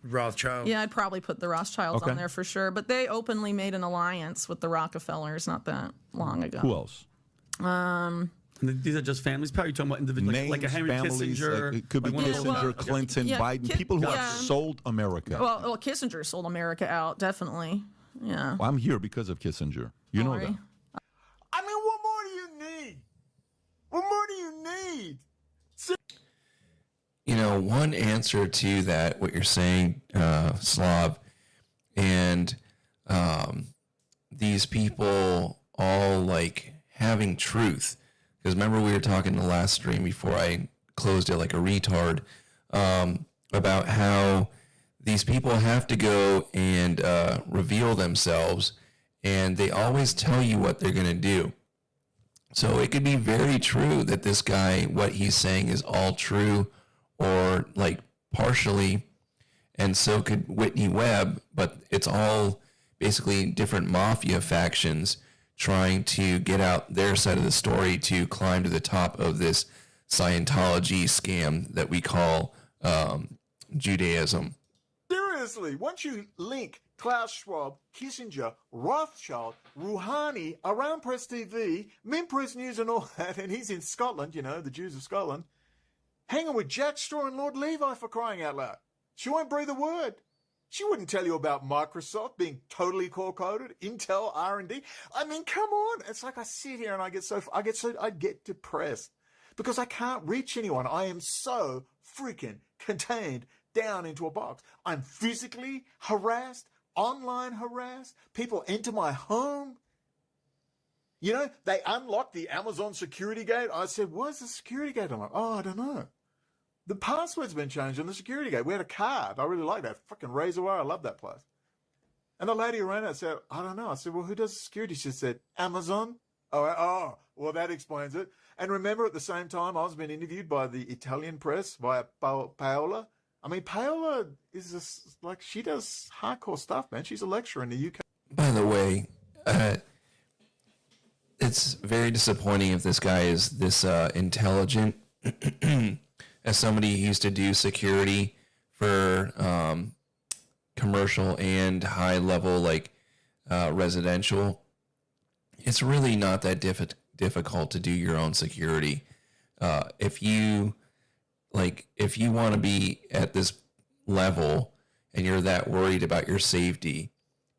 Rothschild. Yeah, I'd probably put the Rothschilds Okay. on there for sure. But they openly made an alliance with the Rockefellers not that long ago. Who else? These are just families. Probably talking about individuals, Names, like a Henry families, Kissinger. it could be like one of those- Kissinger, Clinton, Yeah, Biden, people who yeah. have sold America. Well, Kissinger sold America out, definitely. Yeah. Well, I'm here because of Kissinger. You know that. I mean, what more do you need? What more do you You know, one answer to that, what you're saying, Slav, and these people all like having truth. Because remember, we were talking in the last stream before I closed it like a retard about how these people have to go and reveal themselves, and they always tell you what they're going to do. So it could be very true that this guy, what he's saying is all true, or like partially, and so could Whitney Webb, but it's all basically different mafia factions trying to get out their side of the story to climb to the top of this Scientology scam that we call Judaism. Seriously, once you link Klaus Schwab, Kissinger, Rothschild, Rouhani, Iran Press TV, Minpress News and all that, and he's in Scotland, you know, the Jews of Scotland, hanging with Jack Straw and Lord Levi, for crying out loud. She won't breathe a word. She wouldn't tell you about Microsoft being totally core-coded, Intel, R&D. I mean, come on. It's like I sit here and I get depressed because I can't reach anyone. I am so freaking contained down into a box. I'm physically harassed, online harassed. People enter my home. You know, they unlocked the Amazon security gate. I said, where's the security gate? I'm like, oh, I don't know. The password's been changed on the security gate. We had a card. I really like that. Fucking razor wire. I love that place. And the lady around it said, I don't know. I said, well, who does security? She said, Amazon. Oh, well, that explains it. And remember, at the same time, I was being interviewed by the Italian press via Paola. I mean, Paola is just, like, she does hardcore stuff, man. She's a lecturer in the UK. By the way, it's very disappointing if this guy is this intelligent. As somebody who used to do security for commercial and high level, like residential, it's really not that difficult to do your own security. If you want to be at this level and you're that worried about your safety,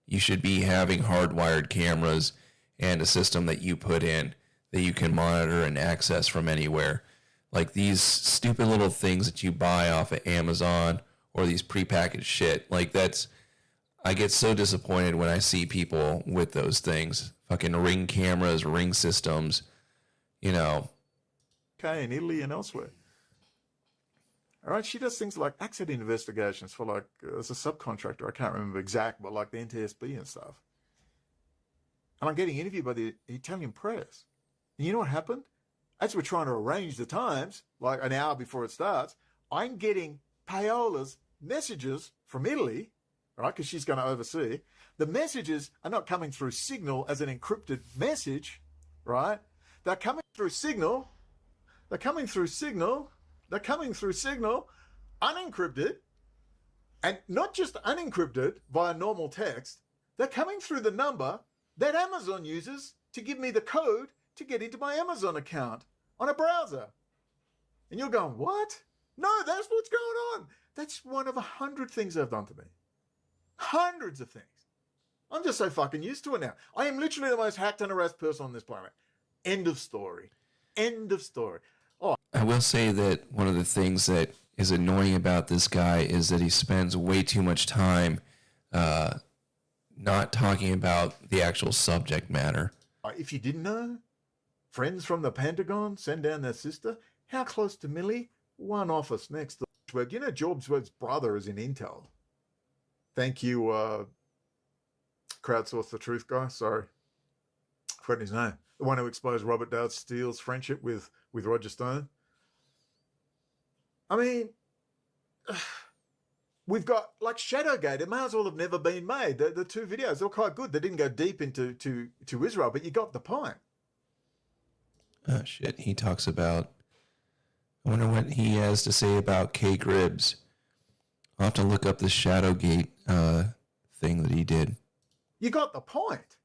you should be having hardwired cameras and a system that you put in that you can monitor and access from anywhere. Like these stupid little things that you buy off of Amazon or these prepackaged shit. Like I get so disappointed when I see people with those things. Fucking Ring cameras, Ring systems, you know. Okay, in Italy and elsewhere. All right, she does things like accident investigations for like, as a subcontractor, I can't remember exact, but like the NTSB and stuff. And I'm getting interviewed by the Italian press. And you know what happened? As we're trying to arrange the times, like an hour before it starts, I'm getting Paola's messages from Italy, right, because she's going to oversee. The messages are not coming through Signal as an encrypted message, right? They're coming through Signal. They're coming through Signal. They're coming through Signal, unencrypted, and not just unencrypted via normal text. They're coming through the number that Amazon uses to give me the code to get into my Amazon account on a browser. And you're going, what? No, that's what's going on. That's one of 100 things they've done to me. Hundreds of things. I'm just so fucking used to it now. I am literally the most hacked and harassed person on this planet. End of story. End of story. Oh, I will say that one of the things that is annoying about this guy is that he spends way too much time not talking about the actual subject matter. if you didn't know, friends from the Pentagon send down their sister. How close to Millie? One office next to Webb. You know, George Webb's brother is in Intel. Thank you, crowdsource the truth guy. Sorry, I forgot his name. The one who exposed Robert Dowd Steele's friendship with Roger Stone. I mean, we've got like Shadowgate. It may as well have never been made. The two videos, they're quite good. They didn't go deep into Israel, but you got the point. Oh shit! He talks about. I wonder what he has to say about Kay Gribbs. I'll have to look up the Shadowgate thing that he did. You got the point.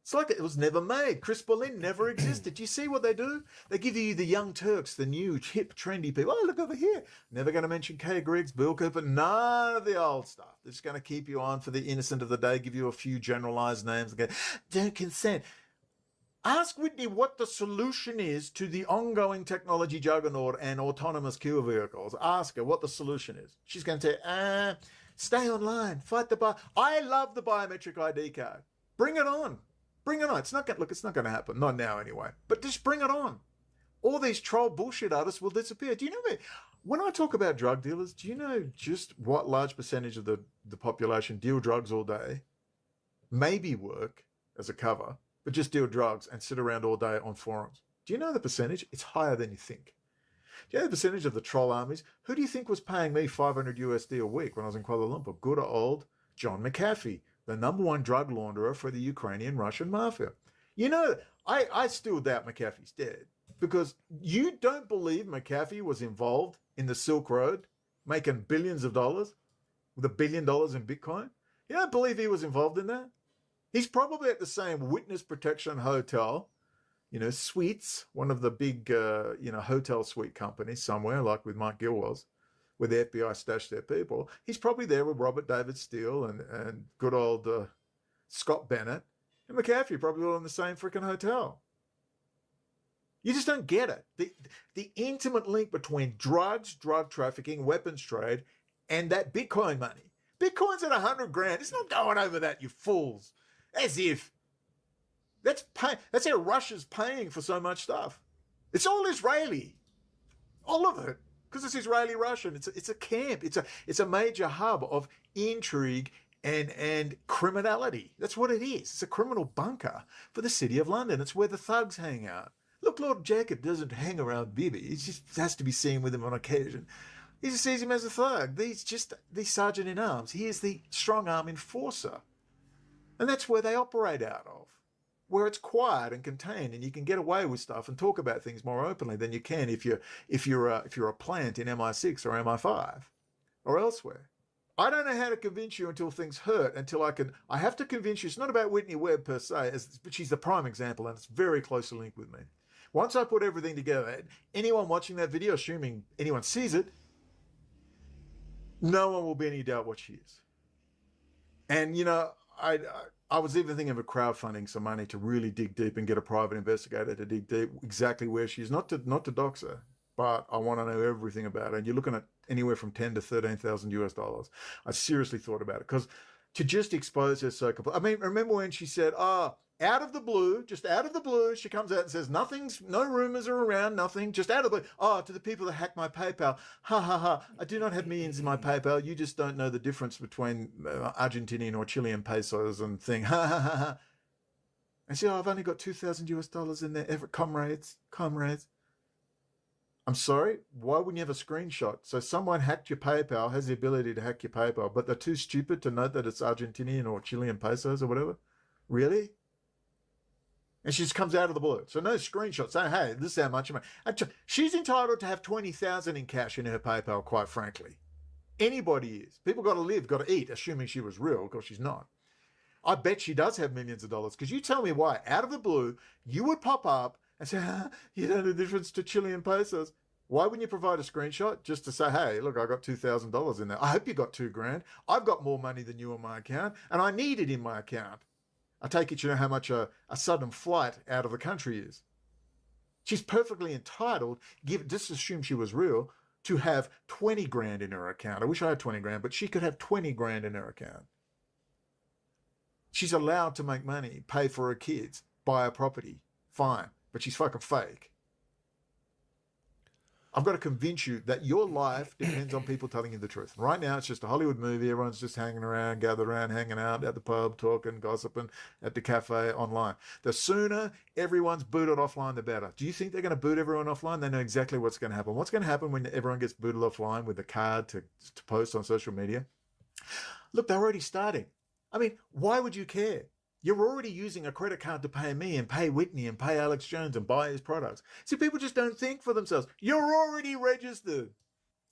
It's like it was never made. Chris Berlin never existed. You see what they do? They give you the young Turks, the new, hip, trendy people. Oh, look over here. Never going to mention Kay Griggs, Bill Cooper, none of the old stuff. They're just going to keep you on for the innocent of the day, give you a few generalized names and go, don't consent. Ask Whitney what the solution is to the ongoing technology juggernaut and autonomous kill vehicles. Ask her what the solution is. She's going to say, stay online, fight the I love the biometric ID card. Bring it on. Bring it on. It's not going to happen. Not now anyway. But just bring it on. All these troll bullshit artists will disappear. Do you know when I talk about drug dealers, do you know just what large percentage of the population deal drugs all day? Maybe work as a cover, but just deal drugs and sit around all day on forums. Do you know the percentage? It's higher than you think. Do you know the percentage of the troll armies? Who do you think was paying me $500 USD a week when I was in Kuala Lumpur? Good old John McAfee, the #1 drug launderer for the Ukrainian-Russian mafia. You know, I still doubt McAfee's dead because you don't believe McAfee was involved in the Silk Road, making billions of dollars with $1 billion in Bitcoin. You don't believe he was involved in that? He's probably at the same witness protection hotel, Suites, one of the big, hotel suite companies somewhere, like with Mike Gill was, where the FBI stashed their people. He's probably there with Robert David Steele and good old Scott Bennett. And McAfee probably all in the same freaking hotel. You just don't get it. The intimate link between drugs, drug trafficking, weapons trade, and that Bitcoin money. Bitcoin's at 100 grand. It's not going over that, you fools. As if. That's how Russia's paying for so much stuff. It's all Israeli. All of it. Because it's Israeli-Russian. It's a camp. It's a major hub of intrigue and criminality. That's what it is. It's a criminal bunker for the city of London. It's where the thugs hang out. Look, Lord Jacob doesn't hang around Bibi. He just has to be seen with him on occasion. He just sees him as a thug. He's just the sergeant in arms. He is the strong arm enforcer. And that's where they operate out of, where it's quiet and contained and you can get away with stuff and talk about things more openly than you can if you're a plant in MI6 or MI5 or elsewhere. I don't know how to convince you until things hurt, I have to convince you. It's not about Whitney Webb per se, but she's the prime example and it's very closely linked with me. Once I put everything together, anyone watching that video, assuming anyone sees it, no one will be any doubt what she is. And, I was even thinking of crowdfunding some money to really dig deep and get a private investigator to dig deep exactly where she is, not to dox her, but I want to know everything about her. And you're looking at anywhere from $10,000 to $13,000 US. I seriously thought about it because to just expose her so completely. I mean, remember when she said, out of the blue, she comes out and says, no rumors are around, nothing, just out of the blue. To the people that hacked my PayPal, ha ha ha, I do not have millions in my PayPal. You just don't know the difference between Argentinian or Chilean pesos and thing, ha ha ha ha. And she, I've only got $2,000 US in there, comrades. I'm sorry, why wouldn't you have a screenshot? So someone hacked your PayPal, has the ability to hack your PayPal, but they're too stupid to note that it's Argentinian or Chilean pesos or whatever? Really? And she just comes out of the blue. So no screenshot saying, hey, this is how much money. She's entitled to have $20,000 in cash in her PayPal, quite frankly. Anybody is. People got to live, got to eat, assuming she was real, because she's not. I bet she does have millions of dollars, because you tell me why, out of the blue, you would pop up and say, you know the difference to Chilean pesos. Why wouldn't you provide a screenshot just to say, hey, look, I got $2,000 in there. I hope you got $2,000. I've got more money than you in my account, and I need it in my account. I take it you know how much a sudden flight out of the country is. She's perfectly entitled, just assume she was real, to have $20,000 in her account. I wish I had $20,000, but she could have $20,000 in her account. She's allowed to make money, pay for her kids, buy a property. Fine, but she's fucking fake. I've got to convince you that your life depends on people telling you the truth. Right now, it's just a Hollywood movie. Everyone's just hanging around, gathered around, hanging out at the pub, talking, gossiping, at the cafe, online. The sooner everyone's booted offline, the better. Do you think they're going to boot everyone offline? They know exactly what's going to happen. What's going to happen when everyone gets booted offline with a card to post on social media? Look, they're already starting. I mean, why would you care? You're already using a credit card to pay me and pay Whitney and pay Alex Jones and buy his products. See, people just don't think for themselves. You're already registered.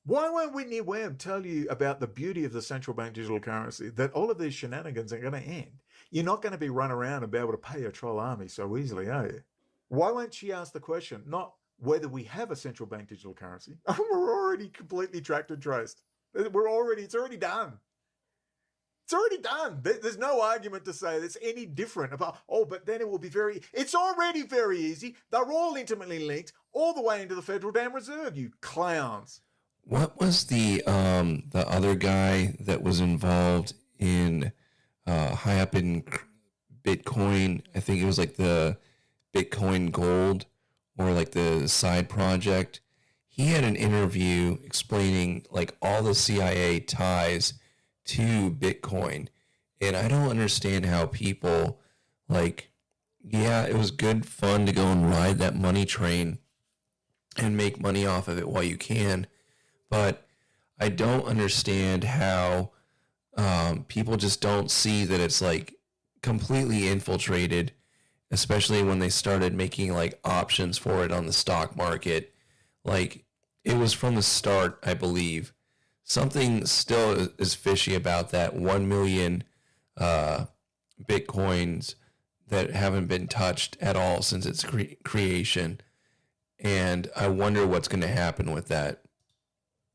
Why won't Whitney Webb tell you about the beauty of the central bank digital currency, that all of these shenanigans are going to end? You're not going to be run around and be able to pay a troll army so easily, are you? Why won't she ask the question, not whether we have a central bank digital currency? We're already completely tracked and traced. It's already done. It's already done. There's no argument to say that's any different about, but then it will be it's already very easy. They're all intimately linked all the way into the Federal damn Reserve, you clowns. What was the other guy that was involved in high up in Bitcoin? I think it was like the Bitcoin Gold or like the side project. He had an interview explaining like all the CIA ties to Bitcoin. And I don't understand how people it was good fun to go and ride that money train and make money off of it while you can. But I don't understand how people just don't see that it's like completely infiltrated, especially when they started making like options for it on the stock market. Like it was from the start, I believe. Something still is fishy about that 1 million Bitcoins that haven't been touched at all since its creation. And I wonder what's going to happen with that.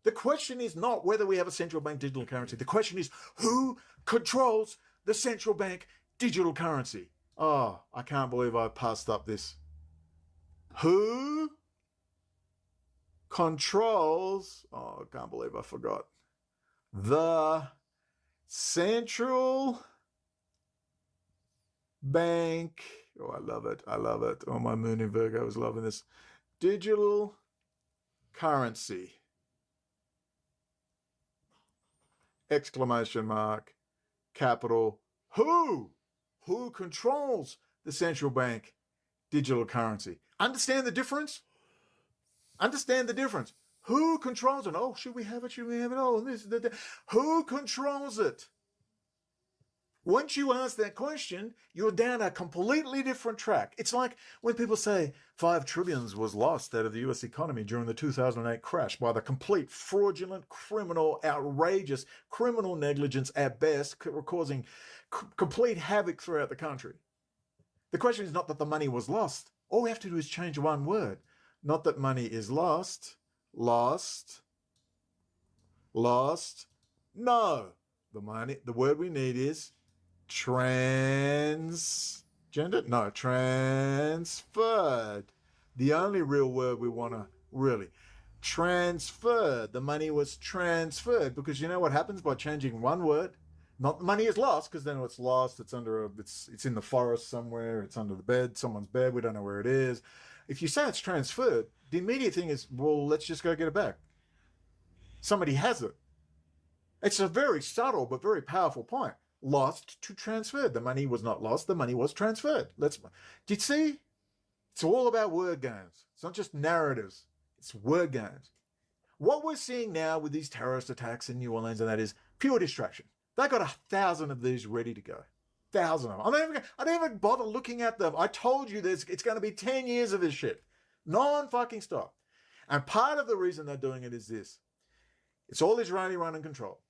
The question is not whether we have a central bank digital currency. The question is who controls the central bank digital currency. Oh, I can't believe I passed up this. Who controls, I can't believe I forgot, the central bank, I love it. Oh, my moon in Virgo was loving this. Digital currency. Exclamation mark, capital, who? Who controls the central bank digital currency? Understand the difference? Understand the difference. Who controls it? Oh, should we have it? Should we have it? Oh, this, that. Who controls it? Once you ask that question, you're down a completely different track. It's like when people say $5 trillion was lost out of the US economy during the 2008 crash by the complete fraudulent, criminal, outrageous, criminal negligence at best, causing complete havoc throughout the country. The question is not that the money was lost. All we have to do is change one word. Not that money is lost. Lost. No. The word we need is transferred. The only real word we want to transferred. The money was transferred, because you know what happens by changing one word? Not money is lost, because then it's lost, it's in the forest somewhere, it's under the bed, someone's bed, we don't know where it is. If you say it's transferred, the immediate thing is, well, let's just go get it back. Somebody has it. It's a very subtle but very powerful point. Lost to transferred. The money was not lost, the money was transferred. Did you see? It's all about word games. It's not just narratives. It's word games. What we're seeing now with these terrorist attacks in New Orleans and that is pure distraction. They got 1,000 of these ready to go. 1,000 of them. I don't even bother looking at them. I told you it's going to be 10 years of this shit. Non-fucking stop. And part of the reason they're doing it is this. It's all Israeli run and control.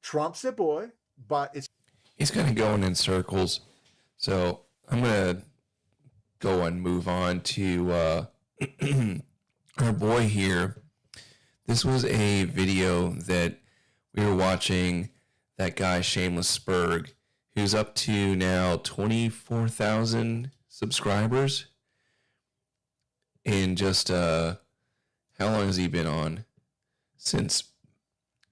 Trump's their boy, but he's kind of going in circles. So I'm going to go and move on to our boy here. This was a video that we were watching, that guy Shameless Spurg, who's up to now 24,000 subscribers. In just, how long has he been on? Since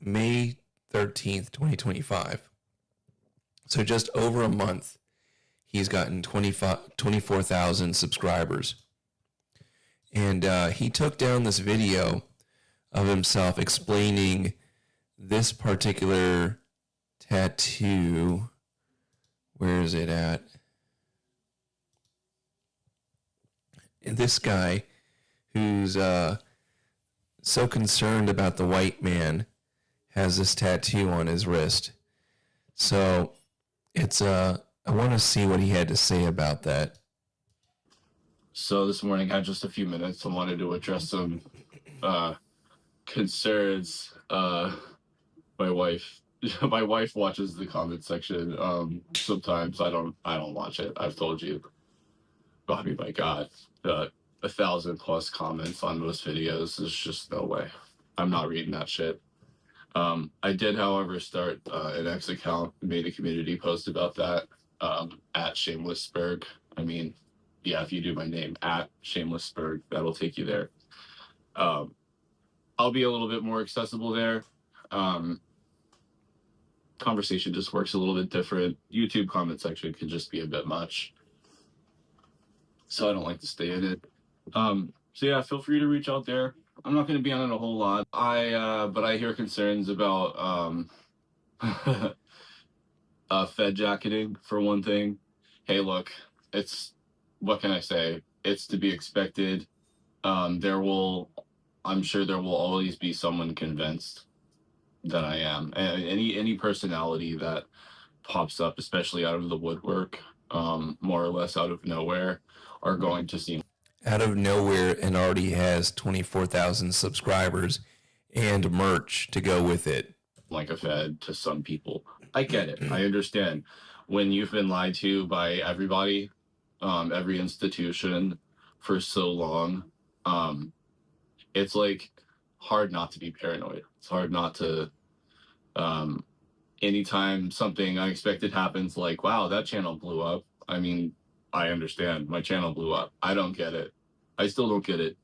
May 13th, 2025. So just over a month, he's gotten 24,000 subscribers. And he took down this video of himself explaining this particular tattoo. Where is it at? And this guy who's so concerned about the white man has this tattoo on his wrist. So it's I want to see what he had to say about that. So this morning I had just a few minutes. I wanted to address some concerns. My wife watches the comment section. Sometimes I don't watch it. I've told you. I mean, my God, 1,000+ comments on most videos. There's just no way. I'm not reading that shit. I did, however, start an X account, made a community post about that at Shamelessberg. I mean, yeah, if you do my name at Shamelessberg, that'll take you there. I'll be a little bit more accessible there. Conversation just works a little bit different. YouTube comment section can just be a bit much, so I don't like to stay in it. So yeah, feel free to reach out there. I'm not going to be on it a whole lot. But I hear concerns about Fed jacketing for one thing. Hey, look, what can I say? It's to be expected. I'm sure there will always be someone convinced that I am. And any personality that pops up, especially out of the woodwork, more or less out of nowhere, are going to seem out of nowhere and already has 24,000 subscribers and merch to go with it. Like a Fed to some people. I get it. I understand. When you've been lied to by everybody, every institution for so long, it's like hard not to be paranoid. It's hard not to, anytime something unexpected happens, like, wow, that channel blew up. I mean, I understand. My channel blew up. I don't get it. I still don't get it.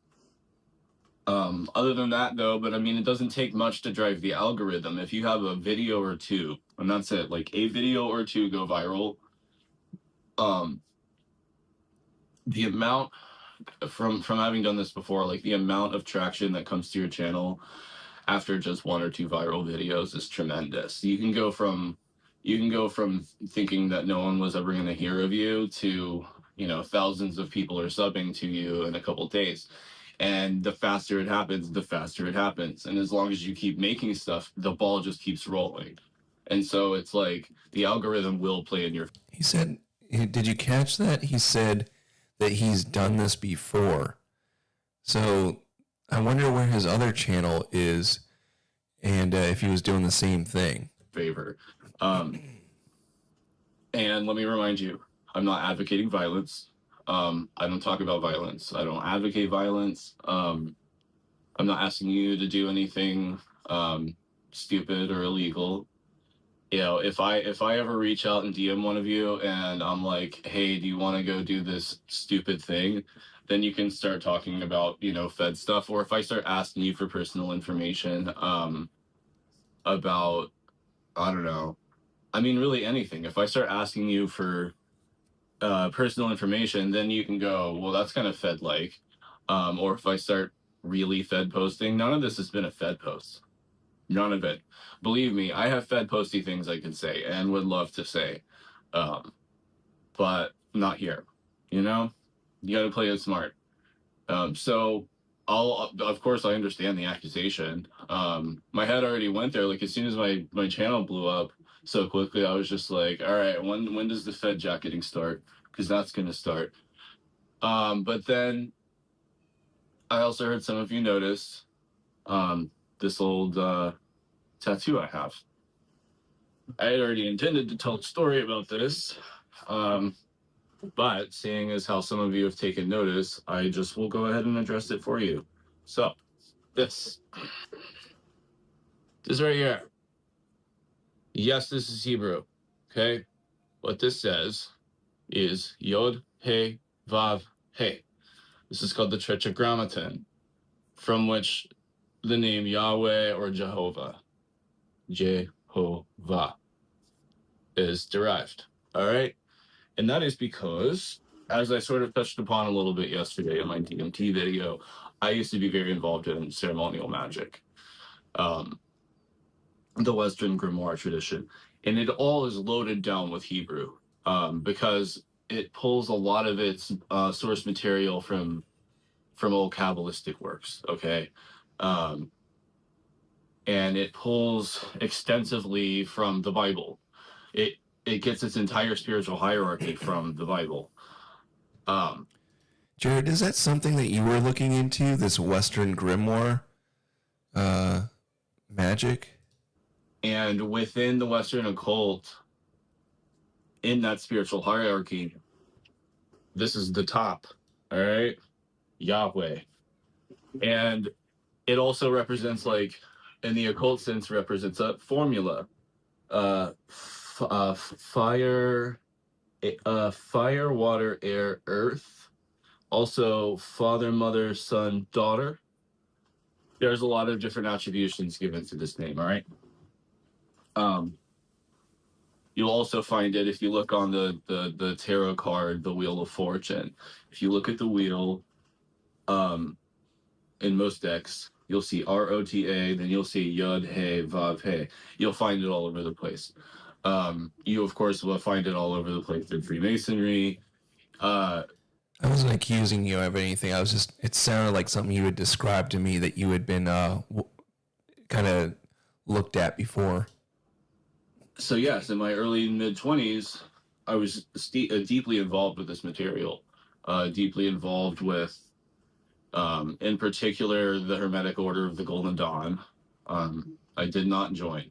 Other than that, though, but I mean, it doesn't take much to drive the algorithm. If you have a video or two, and that's it, like a video or two go viral, the amount from having done this before, like the amount of traction that comes to your channel after just one or two viral videos is tremendous. You can go from thinking that no one was ever going to hear of you to, thousands of people are subbing to you in a couple days. And the faster it happens, the faster it happens. And as long as you keep making stuff, the ball just keeps rolling. And so it's like the algorithm will play in your. He said, did you catch that? He said that he's done this before. So I wonder where his other channel is and if he was doing the same thing. Favor. And let me remind you, I'm not advocating violence. I don't talk about violence. I don't advocate violence. I'm not asking you to do anything stupid or illegal. If I ever reach out and DM one of you and I'm like, hey, do you want to go do this stupid thing? Then you can start talking about, Fed stuff. Or if I start asking you for personal information about, I don't know, I mean, really anything. If I start asking you for personal information, then you can go, well, that's kind of Fed-like. Or if I start really Fed posting, none of this has been a Fed post. None of it. Believe me, I have Fed posty things I can say and would love to say, but not here. You got to play it smart. So of course, I understand the accusation. My head already went there. Like as soon as my channel blew up so quickly, I was just like, all right, when does the Fed jacketing start? Because that's going to start. But then I also heard some of you notice this old tattoo I have. I had already intended to tell a story about this, but seeing as how some of you have taken notice, I just will go ahead and address it for you. So, this right here. Yes, this is Hebrew, okay? What this says is Yod, He, Vav, He. This is called the Tetragrammaton, from which the name Yahweh or Jehovah is derived. All right. And that is because, as I sort of touched upon a little bit yesterday in my DMT video, I used to be very involved in ceremonial magic, the Western grimoire tradition. And it all is loaded down with Hebrew because it pulls a lot of its source material from old Kabbalistic works. Okay. And it pulls extensively from the Bible. It gets its entire spiritual hierarchy from the Bible. Jared, is that something that you were looking into, this Western grimoire magic? And within the Western occult, in that spiritual hierarchy, this is the top, all right? Yahweh. And it also represents like in the occult sense represents a formula. Fire, water, air, earth. Also, father, mother, son, daughter. There's a lot of different attributions given to this name, all right? You'll also find it if you look on the tarot card, the Wheel of Fortune. If you look at the wheel, in most decks, you'll see ROTA, then you'll see Yud, He, Vav, He. You'll find it all over the place. You, of course, will find it all over the place in Freemasonry. I wasn't accusing you of anything. It sounded like something you had described to me that you had been kind of looked at before. So yes, in my early mid-20s, I was deeply involved with this material, deeply involved with, in particular, the Hermetic Order of the Golden Dawn. I did not join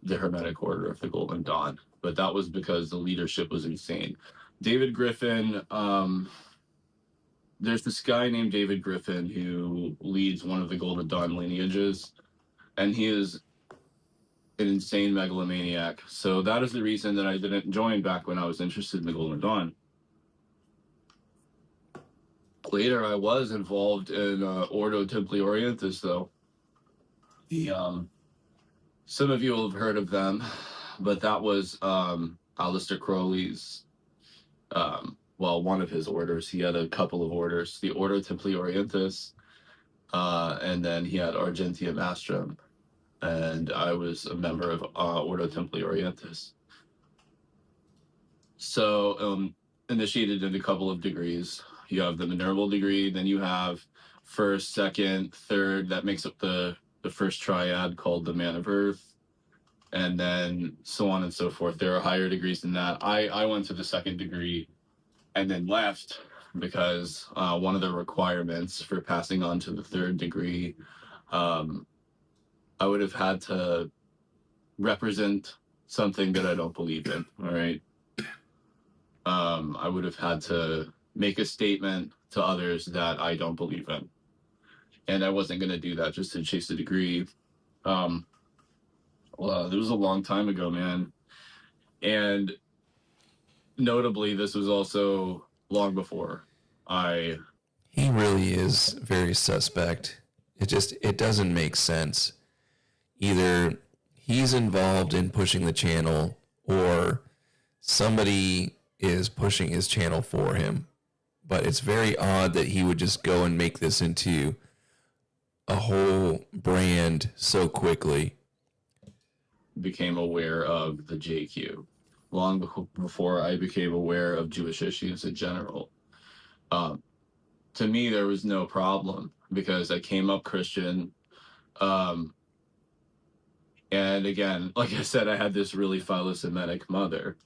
the Hermetic Order of the Golden Dawn, but that was because the leadership was insane. David Griffin, there's this guy named David Griffin who leads one of the Golden Dawn lineages, and he is an insane megalomaniac. So that is the reason that I didn't join back when I was interested in the Golden Dawn. Later, I was involved in Ordo Templi Orientis, though. Some of you will have heard of them, but that was Aleister Crowley's, one of his orders. He had a couple of orders, the Ordo Templi Orientis, and then he had Argentium Astrum. And I was a member of Ordo Templi Orientis. So initiated in a couple of degrees. You have the Minerval degree, then you have first, second, third. That makes up the first triad called the Man of Earth, and then so on and so forth. There are higher degrees than that. I went to the second degree and then left because one of the requirements for passing on to the third degree, I would have had to represent something that I don't believe in, all right? I would have had to make a statement to others that I don't believe in. And I wasn't going to do that just to chase a degree. Well, it was a long time ago, man. And notably, this was also long before He really is very suspect. It doesn't make sense. Either he's involved in pushing the channel or somebody is pushing his channel for him. But it's very odd that he would just go and make this into a whole brand so quickly. Became aware of the JQ long before I became aware of Jewish issues in general. To me, there was no problem because I came up Christian. And again, like I said, I had this really philo-Semitic mother.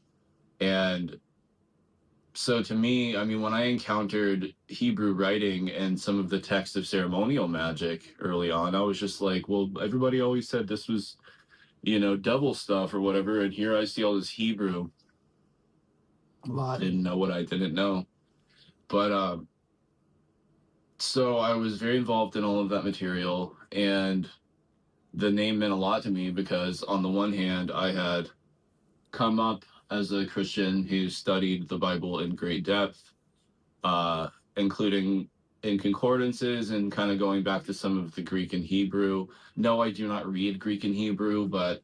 And so to me, I mean, when I encountered Hebrew writing and some of the text of ceremonial magic early on, I was just like, well, everybody always said this was, devil stuff or whatever. And here I see all this Hebrew. Well, I didn't know what I didn't know. But so I was very involved in all of that material. And the name meant a lot to me because on the one hand, I had come up as a Christian who studied the Bible in great depth, including in concordances and kind of going back to some of the Greek and Hebrew. No, I do not read Greek and Hebrew, but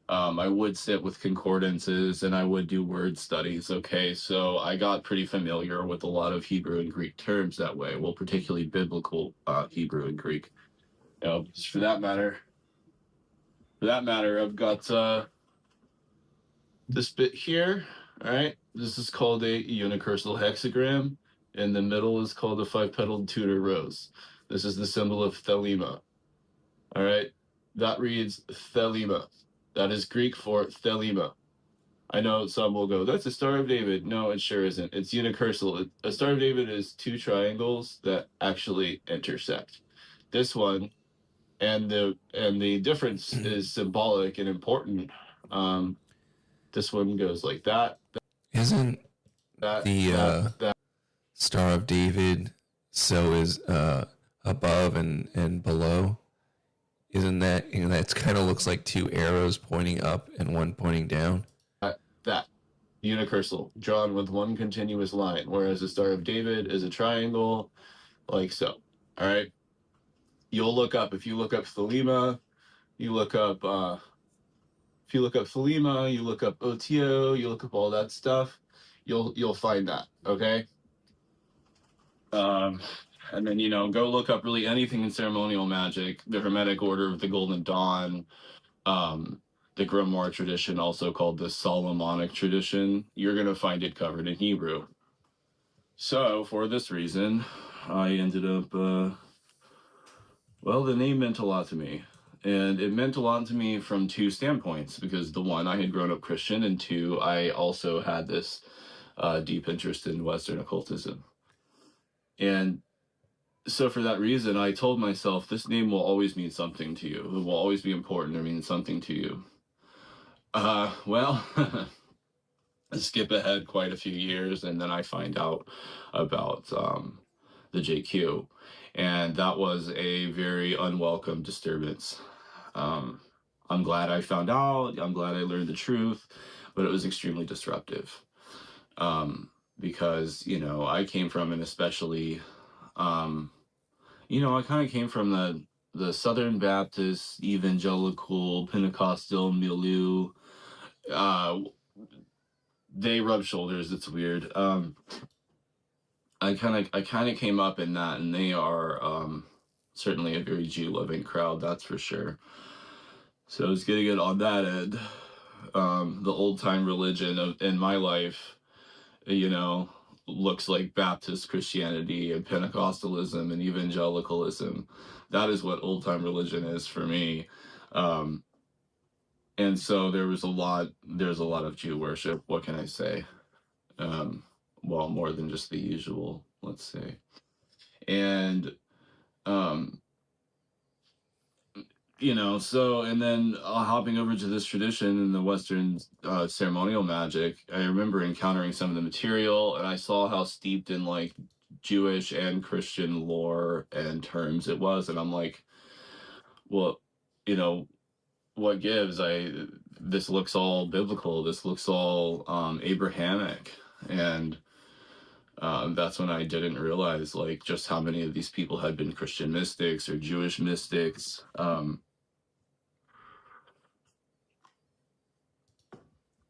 I would sit with concordances and I would do word studies. Okay, so I got pretty familiar with a lot of Hebrew and Greek terms that way. Well, particularly biblical Hebrew and Greek. Just for that matter, I've got this bit here. All right, this is called a unicursal hexagram. In the middle is called a 5-petaled Tudor rose. This is the symbol of Thelema. All right, that reads Thelema. That is Greek for Thelema. I know some will go, that's a Star of David. No, it sure isn't. It's unicursal. A Star of David is two triangles that actually intersect. This one, and the difference is symbolic and important. This one goes like that. Isn't the Star of David so is above and below? that, and that kind of looks like two arrows pointing up and one pointing down? That unicursal, drawn with one continuous line, whereas the Star of David is a triangle, like so. All right. You'll look up, if you look up Thelema, you look up if you look up Thelema, you look up OTO, you look up all that stuff, you'll find that, okay? And then, you know, go look up really anything in ceremonial magic, the Hermetic Order of the Golden Dawn, the Grimoire tradition, also called the Solomonic tradition. You're going to find it covered in Hebrew. So, for this reason, I ended up, well, the name meant a lot to me. And it meant a lot to me from two standpoints, because the one, I had grown up Christian, and two, I also had this deep interest in Western occultism. And so for that reason, I told myself, this name will always mean something to you. It will always be important or mean something to you. Well, I skip ahead quite a few years, and then I find out about the JQ. And that was a very unwelcome disturbance. I'm glad I found out. I'm glad I learned the truth, but it was extremely disruptive. Because, you know, I came from an especially, you know, I kind of came from the Southern Baptist, evangelical, Pentecostal milieu. They rub shoulders. It's weird. I kind of came up in that, and they are certainly a very Jew-loving crowd, that's for sure. So it's getting it on that end. The old-time religion in my life, you know, looks like Baptist Christianity and Pentecostalism and evangelicalism. That is what old-time religion is for me. And so there's a lot of Jew worship. What can I say? Well, more than just the usual, let's say. And, you know, so, and then hopping over to this tradition in the Western ceremonial magic, I remember encountering some of the material, and I saw how steeped in, like, Jewish and Christian lore and terms it was, and I'm like, well, you know, what gives? This looks all biblical, this looks all Abrahamic, and that's when I didn't realize, like, just how many of these people had been Christian mystics or Jewish mystics.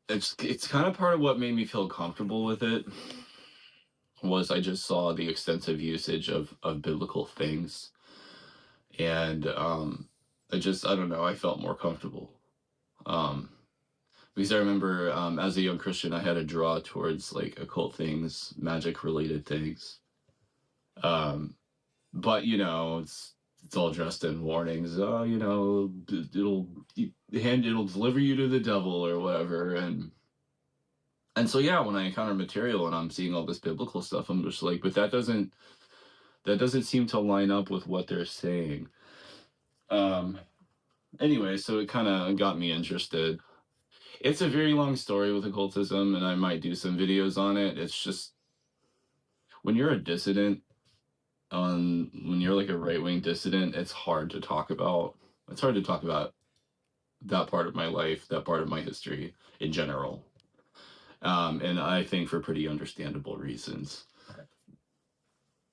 It's kind of part of what made me feel comfortable with it, was I just saw the extensive usage of biblical things, and I don't know, I felt more comfortable. Because I remember as a young Christian, I had a draw towards, like, occult things, magic related things. But, you know, it's all dressed in warnings. You know, it'll deliver you to the devil or whatever. And so, yeah, when I encounter material and I'm seeing all this biblical stuff, I'm just like, but that doesn't seem to line up with what they're saying. Anyway, so it kind of got me interested. It's a very long story with occultism, and I might do some videos on it. It's just, when you're a dissident, when you're like a right-wing dissident, it's hard to talk about. It's hard to talk about that part of my life, that part of my history in general. And I think for pretty understandable reasons.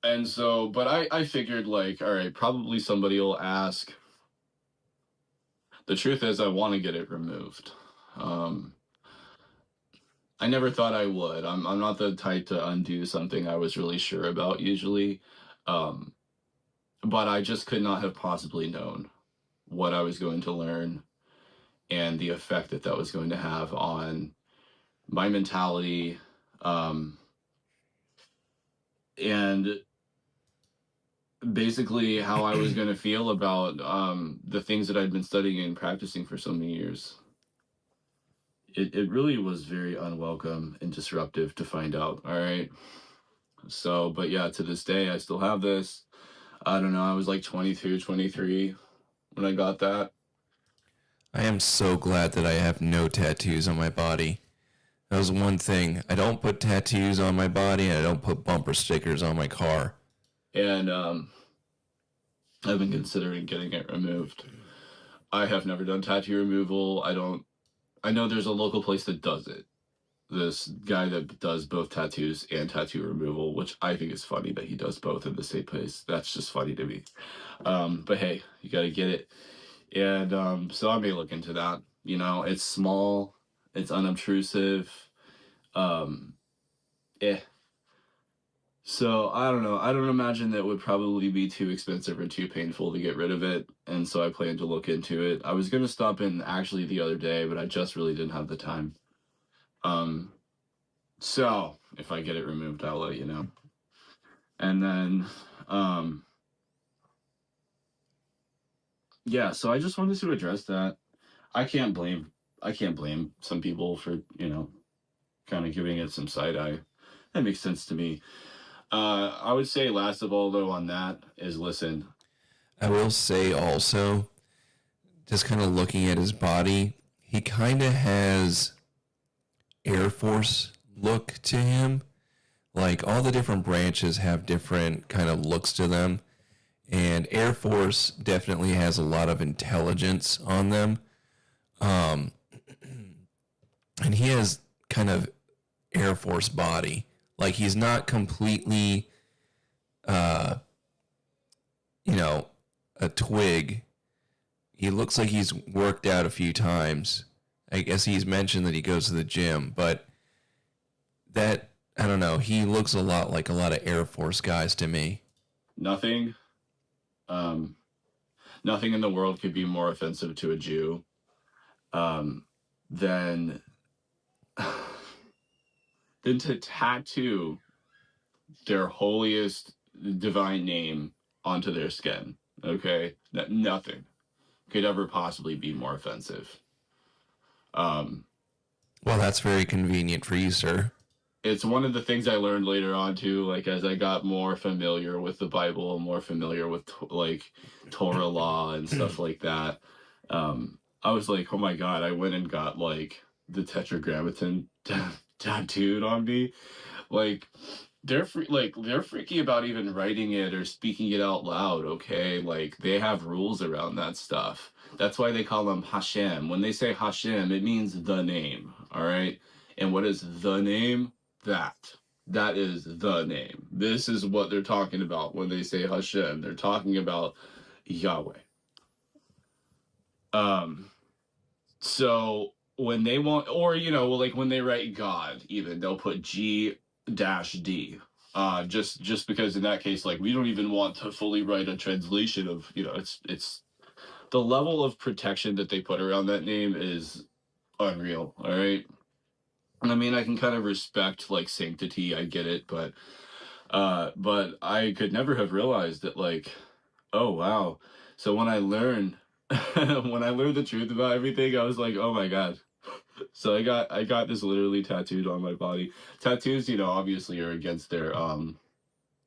And so, but I figured, like, all right, probably somebody will ask. The truth is, I want to get it removed. I never thought I would. I'm not the type to undo something I was really sure about usually. But I just could not have possibly known what I was going to learn and the effect that was going to have on my mentality, and basically how I was going to feel about the things that I'd been studying and practicing for so many years. It really was very unwelcome and disruptive to find out, all right? So, but yeah, to this day, I still have this. I don't know, I was like 22, 23 when I got that. I am so glad that I have no tattoos on my body. That was one thing. I don't put tattoos on my body, and I don't put bumper stickers on my car. And I've been considering getting it removed. I have never done tattoo removal. I know there's a local place that does it. This guy that does both tattoos and tattoo removal, which I think is funny that he does both in the same place. That's just funny to me. But hey, you got to get it. And so I may look into that. You know, it's small, it's unobtrusive. So I don't know. I don't imagine that would probably be too expensive or too painful to get rid of it. And so I plan to look into it. I was going to stop in actually the other day, but I just really didn't have the time. So if I get it removed, I'll let you know. And then, yeah, so I just wanted to address that. I can't blame some people for, you know, kind of giving it some side eye. That makes sense to me. I would say last of all, though, on that is listen. I will say also, just kind of looking at his body, he kind of has Air Force look to him. Like all the different branches have different kind of looks to them. And Air Force definitely has a lot of intelligence on them. And he has kind of Air Force body. Like he's not completely, you know, a twig. He looks like he's worked out a few times. I guess he's mentioned that he goes to the gym, but that, I don't know, he looks a lot like a lot of Air Force guys to me. Nothing in the world could be more offensive to a Jew than to tattoo their holiest divine name onto their skin. Okay? Nothing could ever possibly be more offensive. Well, that's very convenient for you, sir. It's one of the things I learned later on too, like as I got more familiar with the Bible, more familiar with like Torah law and stuff like that. I was like, oh my God, I went and got like the Tetragrammaton tattooed on me. Like they're freaky about even writing it or speaking it out loud. Okay. Like they have rules around that stuff. That's why they call them Hashem. When they say Hashem, it means the name. All right. And what is the name? That is the name. This is what they're talking about when they say Hashem. They're talking about Yahweh. So when they want, or you know, like when they write God, even they'll put G-D. Just because in that case, like we don't even want to fully write a translation of, you know, it's the level of protection that they put around that name is unreal. All right. I mean, I can kind of respect like sanctity, I get it, but I could never have realized that like, oh wow. So when I learned the truth about everything, I was like, oh my God. So I got this literally tattooed on my body. Tattoos, you know, obviously are against their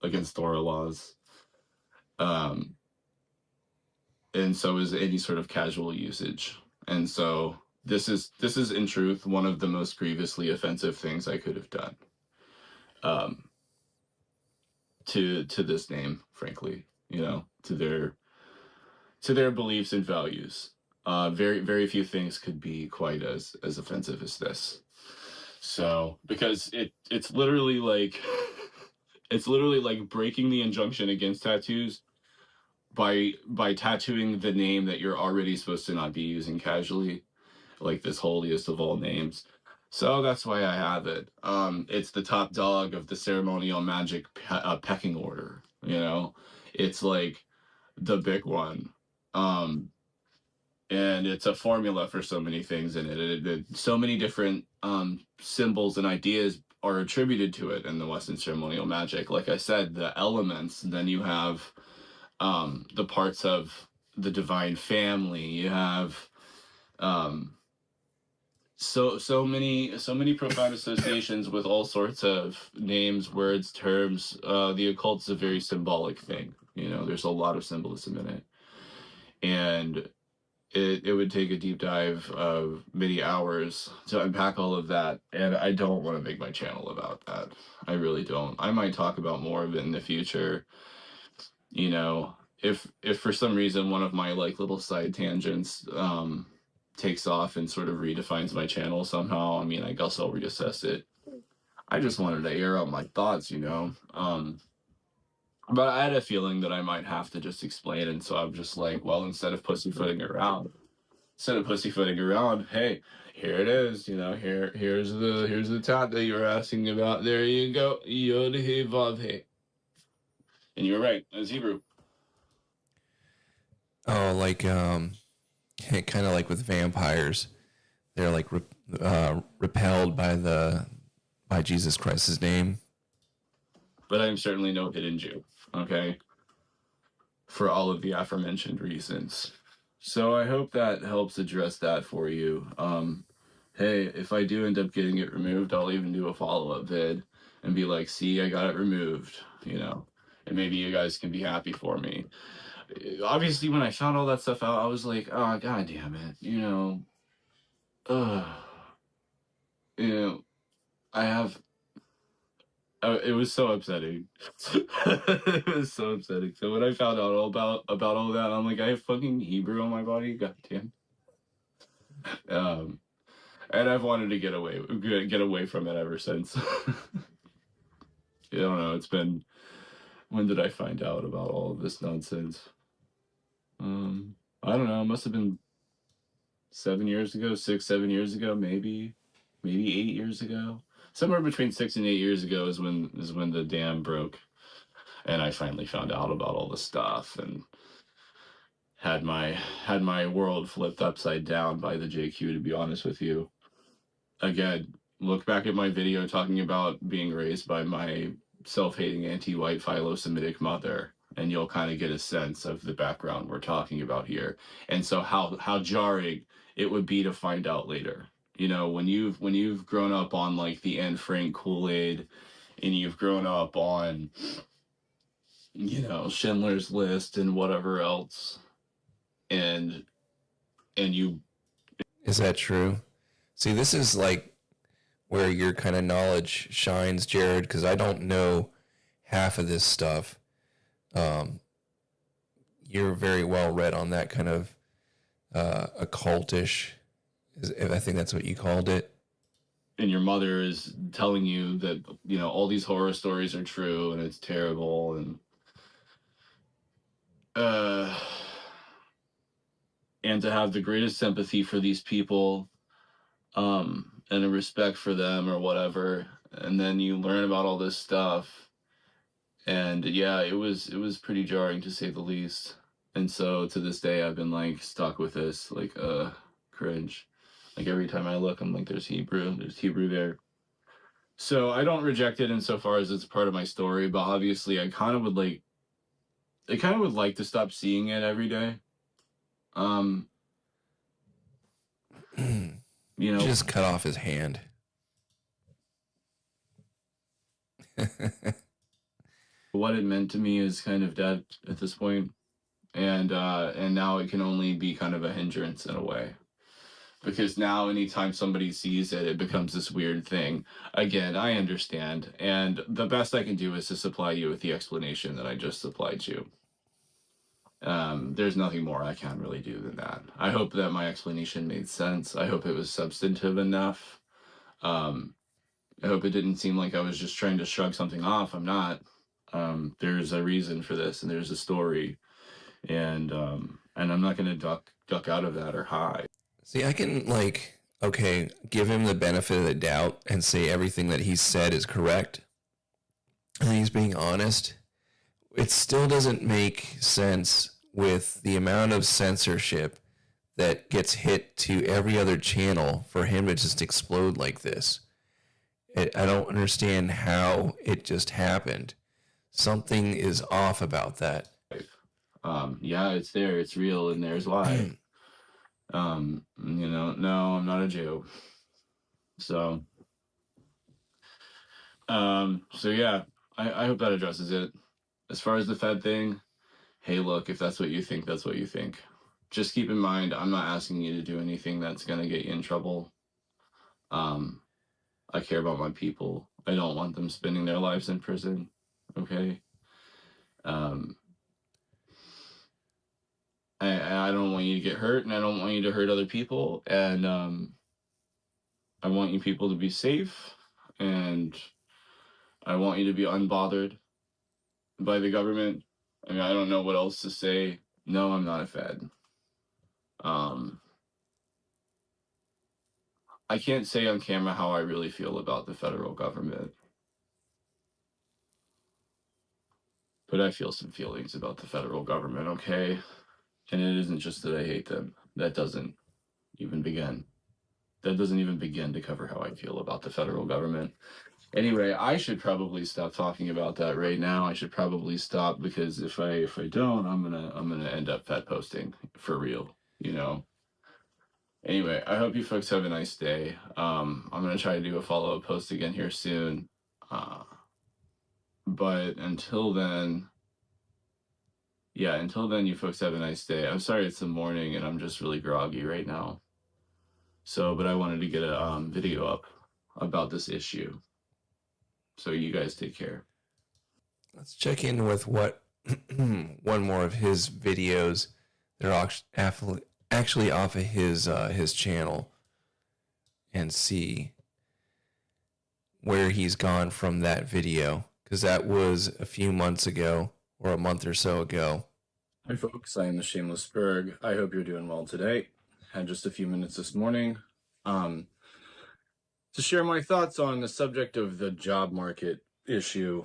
against Torah laws. And so is any sort of casual usage. And so this is in truth one of the most grievously offensive things I could have done to this name, frankly, you know, to their beliefs and values. Very, very few things could be quite as offensive as this. So because it's literally like breaking the injunction against tattoos by tattooing the name that you're already supposed to not be using casually. Like this holiest of all names. So that's why I have it. It's the top dog of the ceremonial magic pecking order, you know? It's like the big one. And it's a formula for so many things in it. So many different symbols and ideas are attributed to it in the Western ceremonial magic. Like I said, the elements, then you have the parts of the divine family. You have so many profound associations with all sorts of names, words, terms. The occult's a very symbolic thing. You know, there's a lot of symbolism in it. And it would take a deep dive of many hours to unpack all of that. And I don't want to make my channel about that. I really don't. I might talk about more of it in the future. You know, if for some reason one of my like little side tangents takes off and sort of redefines my channel somehow, I mean, I guess I'll reassess it. I just wanted to air out my thoughts, you know. But I had a feeling that I might have to just explain, and so I'm just like, well, instead of pussyfooting around, hey, here it is, you know, here's the top that you were asking about. There you go. Yod he vav he. And you're right, it's Hebrew. Oh, like kind of like with vampires, they're like repelled by Jesus Christ's name. But I'm certainly no hidden Jew, okay? For all of the aforementioned reasons. So I hope that helps address that for you. Hey, if I do end up getting it removed, I'll even do a follow-up vid and be like, see, I got it removed, you know, and maybe you guys can be happy for me. Obviously, when I found all that stuff out, I was like, oh, God damn it, you know, I have, it was so upsetting. It was so upsetting. So when I found out all about all that, I'm like, I have fucking Hebrew on my body, goddamn. And I've wanted to get away from it ever since. I don't know. It's been, when did I find out about all of this nonsense? I don't know. It must have been 7 years ago, 7 years ago, maybe 8 years ago. Somewhere between 6 and 8 years ago is when the dam broke, and I finally found out about all the stuff and had my world flipped upside down by the JQ. To be honest with you, again, look back at my video talking about being raised by my self-hating anti-white philo-Semitic mother, and you'll kind of get a sense of the background we're talking about here, and so how jarring it would be to find out later. You know, when you've grown up on like the Anne Frank Kool-Aid, and you've grown up on, you know, Schindler's List and whatever else, and you. Is that true? See, this is like where your kind of knowledge shines, Jared, because I don't know half of this stuff. You're very well read on that kind of occultish, I think that's what you called it. And your mother is telling you that, you know, all these horror stories are true and it's terrible, and to have the greatest sympathy for these people, and a respect for them or whatever, and then you learn about all this stuff, and yeah, it was pretty jarring to say the least. And so to this day, I've been like stuck with this, like cringe. Like every time I look, I'm like, there's Hebrew there. So I don't reject it insofar as it's part of my story, but obviously I kind of would like to stop seeing it every day. You know, just cut off his hand. What it meant to me is kind of dead at this point, and now it can only be kind of a hindrance in a way, because now anytime somebody sees it, it becomes this weird thing. Again, I understand, and the best I can do is to supply you with the explanation that I just supplied you. There's nothing more I can really do than that. I hope that my explanation made sense. I hope it was substantive enough. I hope it didn't seem like I was just trying to shrug something off. I'm not. There's a reason for this, and there's a story, and I'm not going to duck out of that or hide. See, I can give him the benefit of the doubt and say everything that he said is correct, and he's being honest. It still doesn't make sense with the amount of censorship that gets hit to every other channel for him to just explode like this. I don't understand how it just happened. Something is off about that. Yeah, it's there. It's real, and there's why. You know, no, I'm not a Jew. So yeah, I hope that addresses it. As far as the Fed thing, hey, look, if that's what you think, that's what you think. Just keep in mind, I'm not asking you to do anything that's going to get you in trouble. I care about my people. I don't want them spending their lives in prison. Okay? I don't want you to get hurt, and I don't want you to hurt other people, and I want you people to be safe, and I want you to be unbothered by the government. I mean, I don't know what else to say. No, I'm not a Fed. I can't say on camera how I really feel about the federal government, but I feel some feelings about the federal government, okay? And it isn't just that I hate them. That doesn't even begin. That doesn't even begin to cover how I feel about the federal government. Anyway, I should probably stop talking about that right now. I should probably stop, because if I don't, I'm gonna end up Fed posting for real, you know. Anyway, I hope you folks have a nice day. I'm gonna try to do a follow-up post again here soon. But until then, yeah, until then, you folks have a nice day. I'm sorry it's the morning and I'm just really groggy right now. So, but I wanted to get a video up about this issue. So you guys take care. Let's check in with what one more of his videos. They're actually off of his channel, and see where he's gone from that video, because that was a few months ago or a month or so ago. Hi folks, I am the Shameless Berg. I hope you're doing well today. Had just a few minutes this morning to share my thoughts on the subject of the job market issue.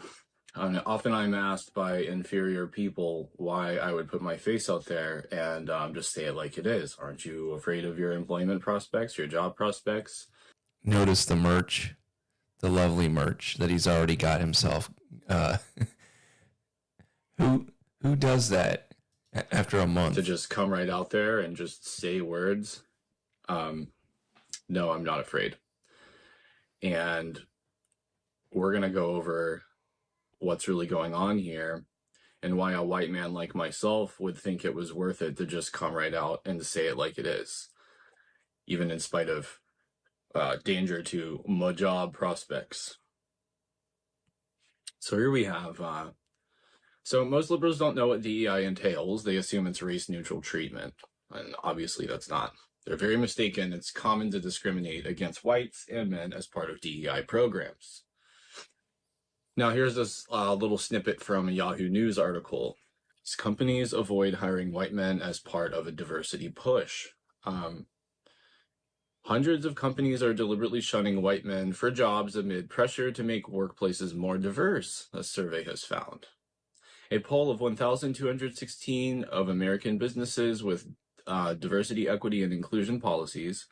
Often I'm asked by inferior people why I would put my face out there and just say it like it is. Aren't you afraid of your employment prospects, your job prospects? Notice the merch, the lovely merch that he's already got himself. Who does that after a month? To just come right out there and just say words? No, I'm not afraid. And we're going to go over what's really going on here and why a white man like myself would think it was worth it to just come right out and say it like it is, even in spite of danger to my job prospects. So here we have, so most liberals don't know what DEI entails. They assume it's race-neutral treatment, and obviously that's not. They're very mistaken. It's common to discriminate against whites and men as part of DEI programs. Now, here's this little snippet from a Yahoo News article. Companies avoid hiring white men as part of a diversity push. Hundreds of companies are deliberately shunning white men for jobs amid pressure to make workplaces more diverse, a survey has found. A poll of 1,216 of American businesses with diversity, equity, and inclusion policies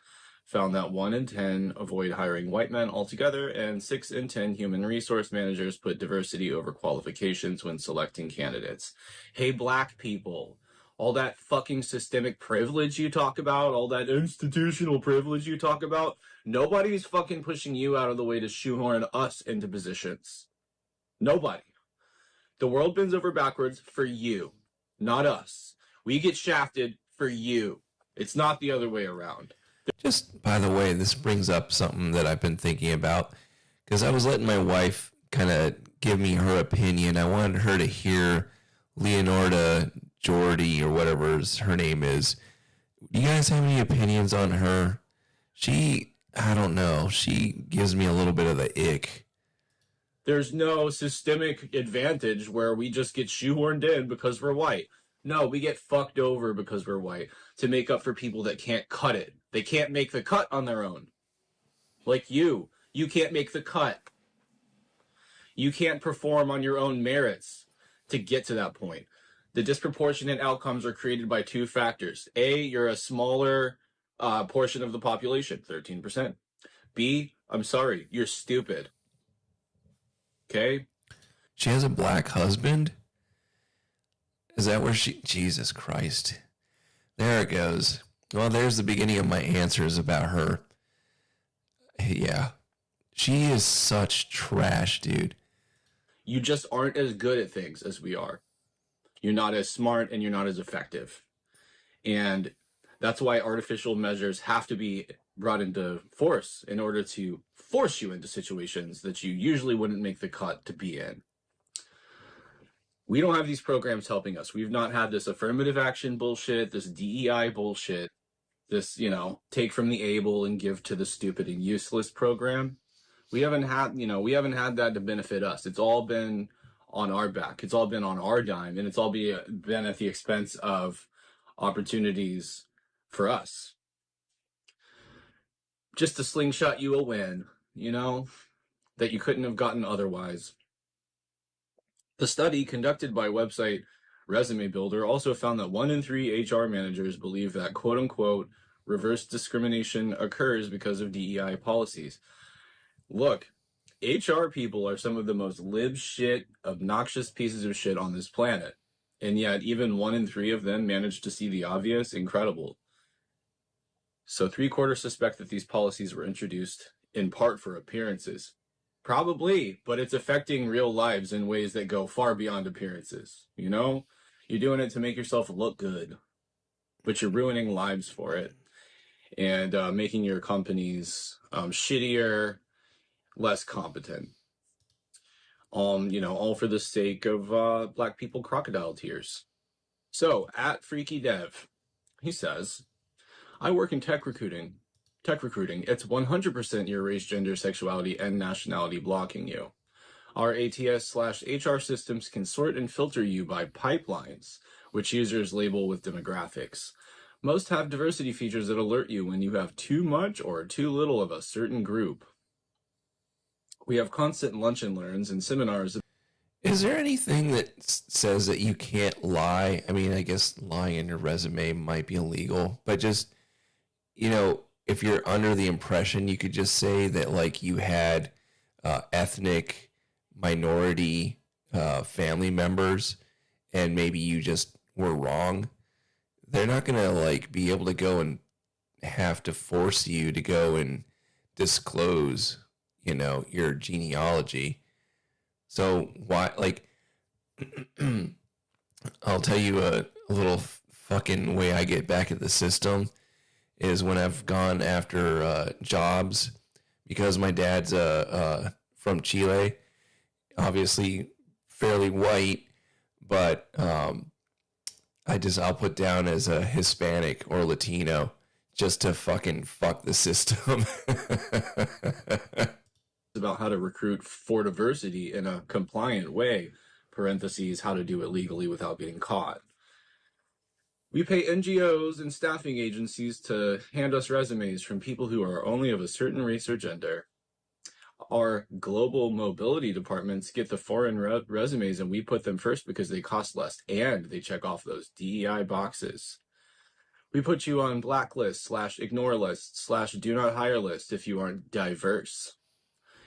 found that 1 in 10 avoid hiring white men altogether, and 6 in 10 human resource managers put diversity over qualifications when selecting candidates. Hey, black people, all that fucking systemic privilege you talk about, all that institutional privilege you talk about, nobody's fucking pushing you out of the way to shoehorn us into positions. Nobody. The world bends over backwards for you, not us. We get shafted for you. It's not the other way around. Just, by the way, this brings up something that I've been thinking about, because I was letting my wife kind of give me her opinion. I wanted her to hear Leonarda Jordy, or whatever her name is. Do you guys have any opinions on her? I don't know. She gives me a little bit of the ick. There's no systemic advantage where we just get shoehorned in because we're white. No, we get fucked over because we're white to make up for people that can't cut it. They can't make the cut on their own. Like you. You can't make the cut. You can't perform on your own merits to get to that point. The disproportionate outcomes are created by 2 factors. A, you're a smaller portion of the population, 13%. B, I'm sorry, you're stupid. Okay? She has a black husband? Is that where Jesus Christ. There it goes. Well, there's the beginning of my answers about her. Yeah. She is such trash, dude. You just aren't as good at things as we are. You're not as smart and you're not as effective. And that's why artificial measures have to be brought into force in order to force you into situations that you usually wouldn't make the cut to be in. We don't have these programs helping us. We've not had this affirmative action bullshit, this DEI bullshit, this, take from the able and give to the stupid and useless program. We haven't had that to benefit us. It's all been on our back. It's all been on our dime, and it's all been at the expense of opportunities for us. Just to slingshot you a win, that you couldn't have gotten otherwise. The study conducted by website Resume Builder also found that 1 in 3 HR managers believe that quote-unquote reverse discrimination occurs because of DEI policies. Look, HR people are some of the most lib shit, obnoxious pieces of shit on this planet. And yet even 1 in 3 of them manage to see the obvious. Incredible. So 3/4 suspect that these policies were introduced in part for appearances. Probably, but it's affecting real lives in ways that go far beyond appearances. You're doing it to make yourself look good, but you're ruining lives for it and making your companies shittier, less competent. All for the sake of black people crocodile tears. So at Freaky Dev, he says, I work in tech recruiting. It's 100% your race, gender, sexuality, and nationality blocking you. Our ATS/HR systems can sort and filter you by pipelines, which users label with demographics. Most have diversity features that alert you when you have too much or too little of a certain group. We have constant lunch and learns and seminars. Is there anything that says that you can't lie? I mean, I guess lying in your resume might be illegal, but just, if you're under the impression, you could just say that, like, you had ethnic minority family members and maybe you just were wrong. They're not going to, like, be able to go and have to force you to go and disclose, your genealogy. So why, like, I'll tell you a little fucking way I get back at the system is when I've gone after jobs, because my dad's from Chile, obviously fairly white, but I'll put down as a Hispanic or Latino just to fucking fuck the system. About how to recruit for diversity in a compliant way, parentheses, how to do it legally without getting caught. We pay NGOs and staffing agencies to hand us resumes from people who are only of a certain race or gender. Our global mobility departments get the foreign resumes and we put them first because they cost less and they check off those DEI boxes. We put you on blacklist/ignore list/do not hire list if you aren't diverse.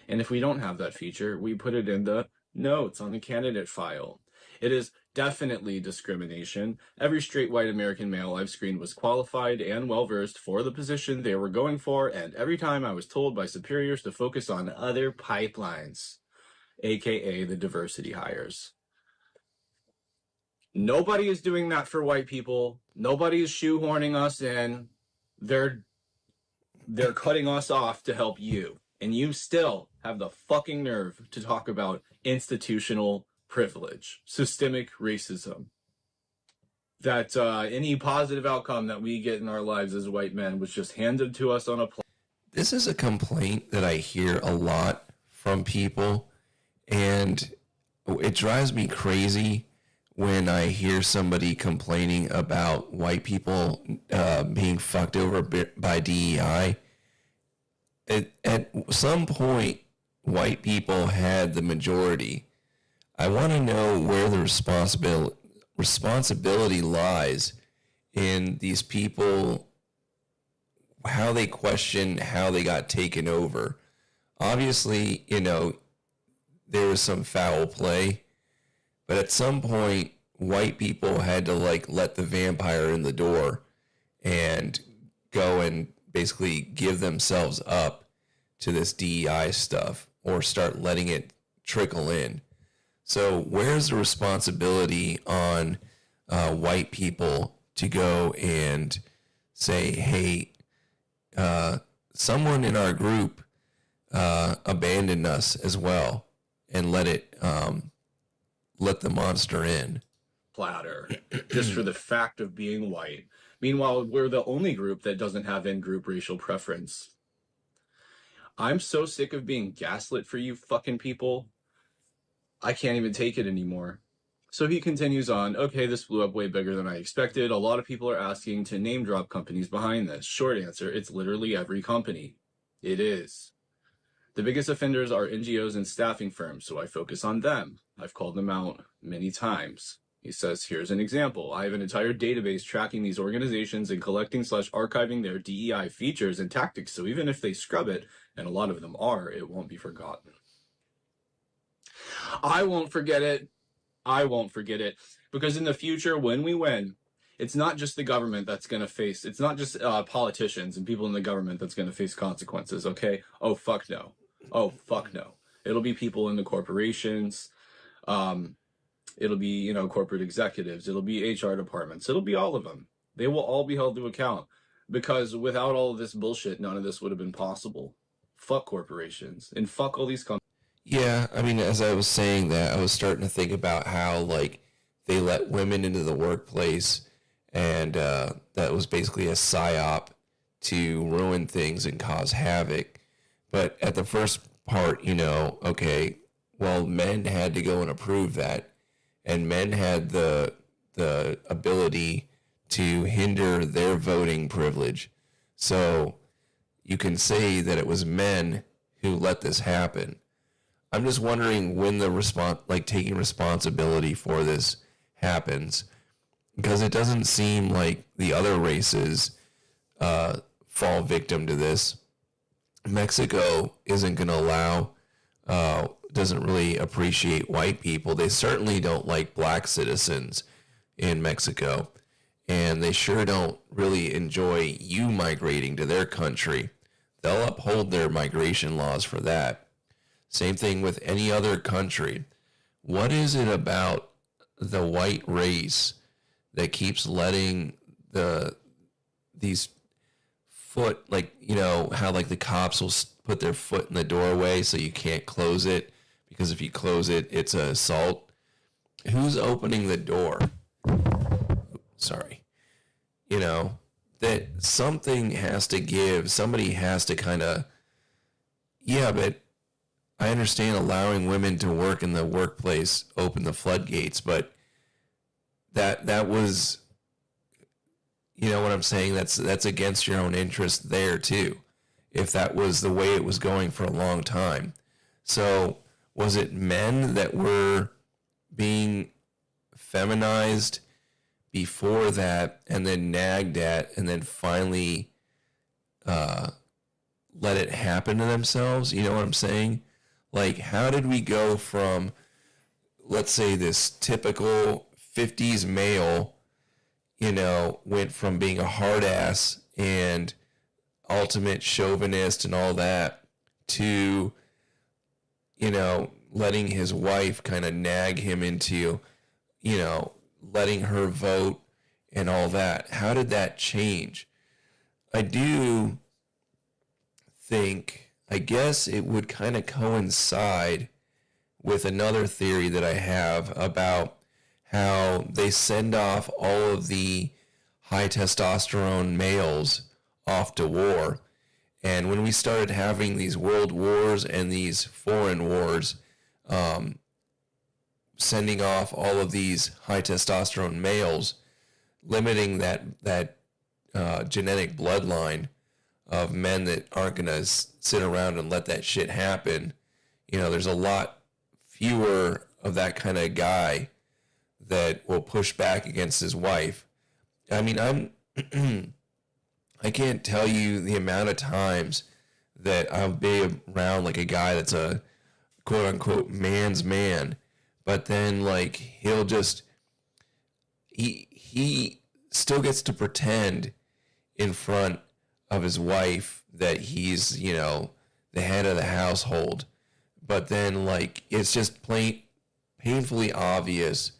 And if we don't have that feature, we put it in the notes on the candidate file. It is definitely discrimination. Every straight white American male I've screened was qualified and well-versed for the position they were going for, and every time I was told by superiors to focus on other pipelines, aka the diversity hires. Nobody is doing that for white people. Nobody is shoehorning us in. They're cutting us off to help you. And you still have the fucking nerve to talk about institutional privilege, systemic racism. That any positive outcome that we get in our lives as white men was just handed to us on a plate. This is a complaint that I hear a lot from people, and it drives me crazy when I hear somebody complaining about white people being fucked over by DEI. At some point, white people had the majority. I want to know where the responsibility lies in these people, how they question how they got taken over. Obviously, there was some foul play, but at some point, white people had to, like, let the vampire in the door and go and basically give themselves up to this DEI stuff or start letting it trickle in. So where's the responsibility on white people to go and say, hey, someone in our group abandoned us as well, and let let the monster in. Platter, just for the fact of being white. Meanwhile, we're the only group that doesn't have in-group racial preference. I'm so sick of being gaslit for you fucking people. I can't even take it anymore. So he continues on, okay, this blew up way bigger than I expected. A lot of people are asking to name drop companies behind this. Short answer, it's literally every company. It is. The biggest offenders are NGOs and staffing firms, so I focus on them. I've called them out many times. He says, here's an example. I have an entire database tracking these organizations and collecting/archiving their DEI features and tactics, so even if they scrub it, and a lot of them are, it won't be forgotten. I won't forget it. I won't forget it. Because in the future, when we win, it's not just the government that's going to face, it's not just politicians and people in the government that's going to face consequences, okay? Oh, fuck no. Oh, fuck no. It'll be people in the corporations. It'll be, corporate executives. It'll be HR departments. It'll be all of them. They will all be held to account. Because without all of this bullshit, none of this would have been possible. Fuck corporations. And fuck all these companies. Yeah, I mean, as I was saying that, I was starting to think about how, they let women into the workplace, and that was basically a psyop to ruin things and cause havoc. But at the first part, okay, well, men had to go and approve that, and men had the ability to hinder their voting privilege. So you can say that it was men who let this happen. I'm just wondering when the taking responsibility for this happens, because it doesn't seem like the other races fall victim to this. Mexico isn't going to allow, doesn't really appreciate white people. They certainly don't like black citizens in Mexico, and they sure don't really enjoy you migrating to their country. They'll uphold their migration laws for that. Same thing with any other country. What is it about the white race that keeps letting these foot, how the cops will put their foot in the doorway so you can't close it, because if you close it, it's an assault? Who's opening the door? Sorry. That something has to give. Somebody has to kind of, but I understand allowing women to work in the workplace open the floodgates, but that was, what I'm saying? That's against your own interest there too, if that was the way it was going for a long time. So was it men that were being feminized before that and then nagged at and then finally let it happen to themselves? You know what I'm saying? How did we go from, let's say, this typical 50s male, went from being a hard ass and ultimate chauvinist and all that to, letting his wife kind of nag him into, letting her vote and all that? How did that change? I do think, I guess it would kind of coincide with another theory that I have about how they send off all of the high testosterone males off to war. And when we started having these world wars and these foreign wars, sending off all of these high testosterone males, limiting that genetic bloodline of men that aren't going to sit around and let that shit happen. There's a lot fewer of that kind of guy that will push back against his wife. I mean, I can't tell you the amount of times that I'll be around a guy that's a quote unquote man's man, but then he'll just, he still gets to pretend in front of his wife that he's, the head of the household. But then, it's just painfully obvious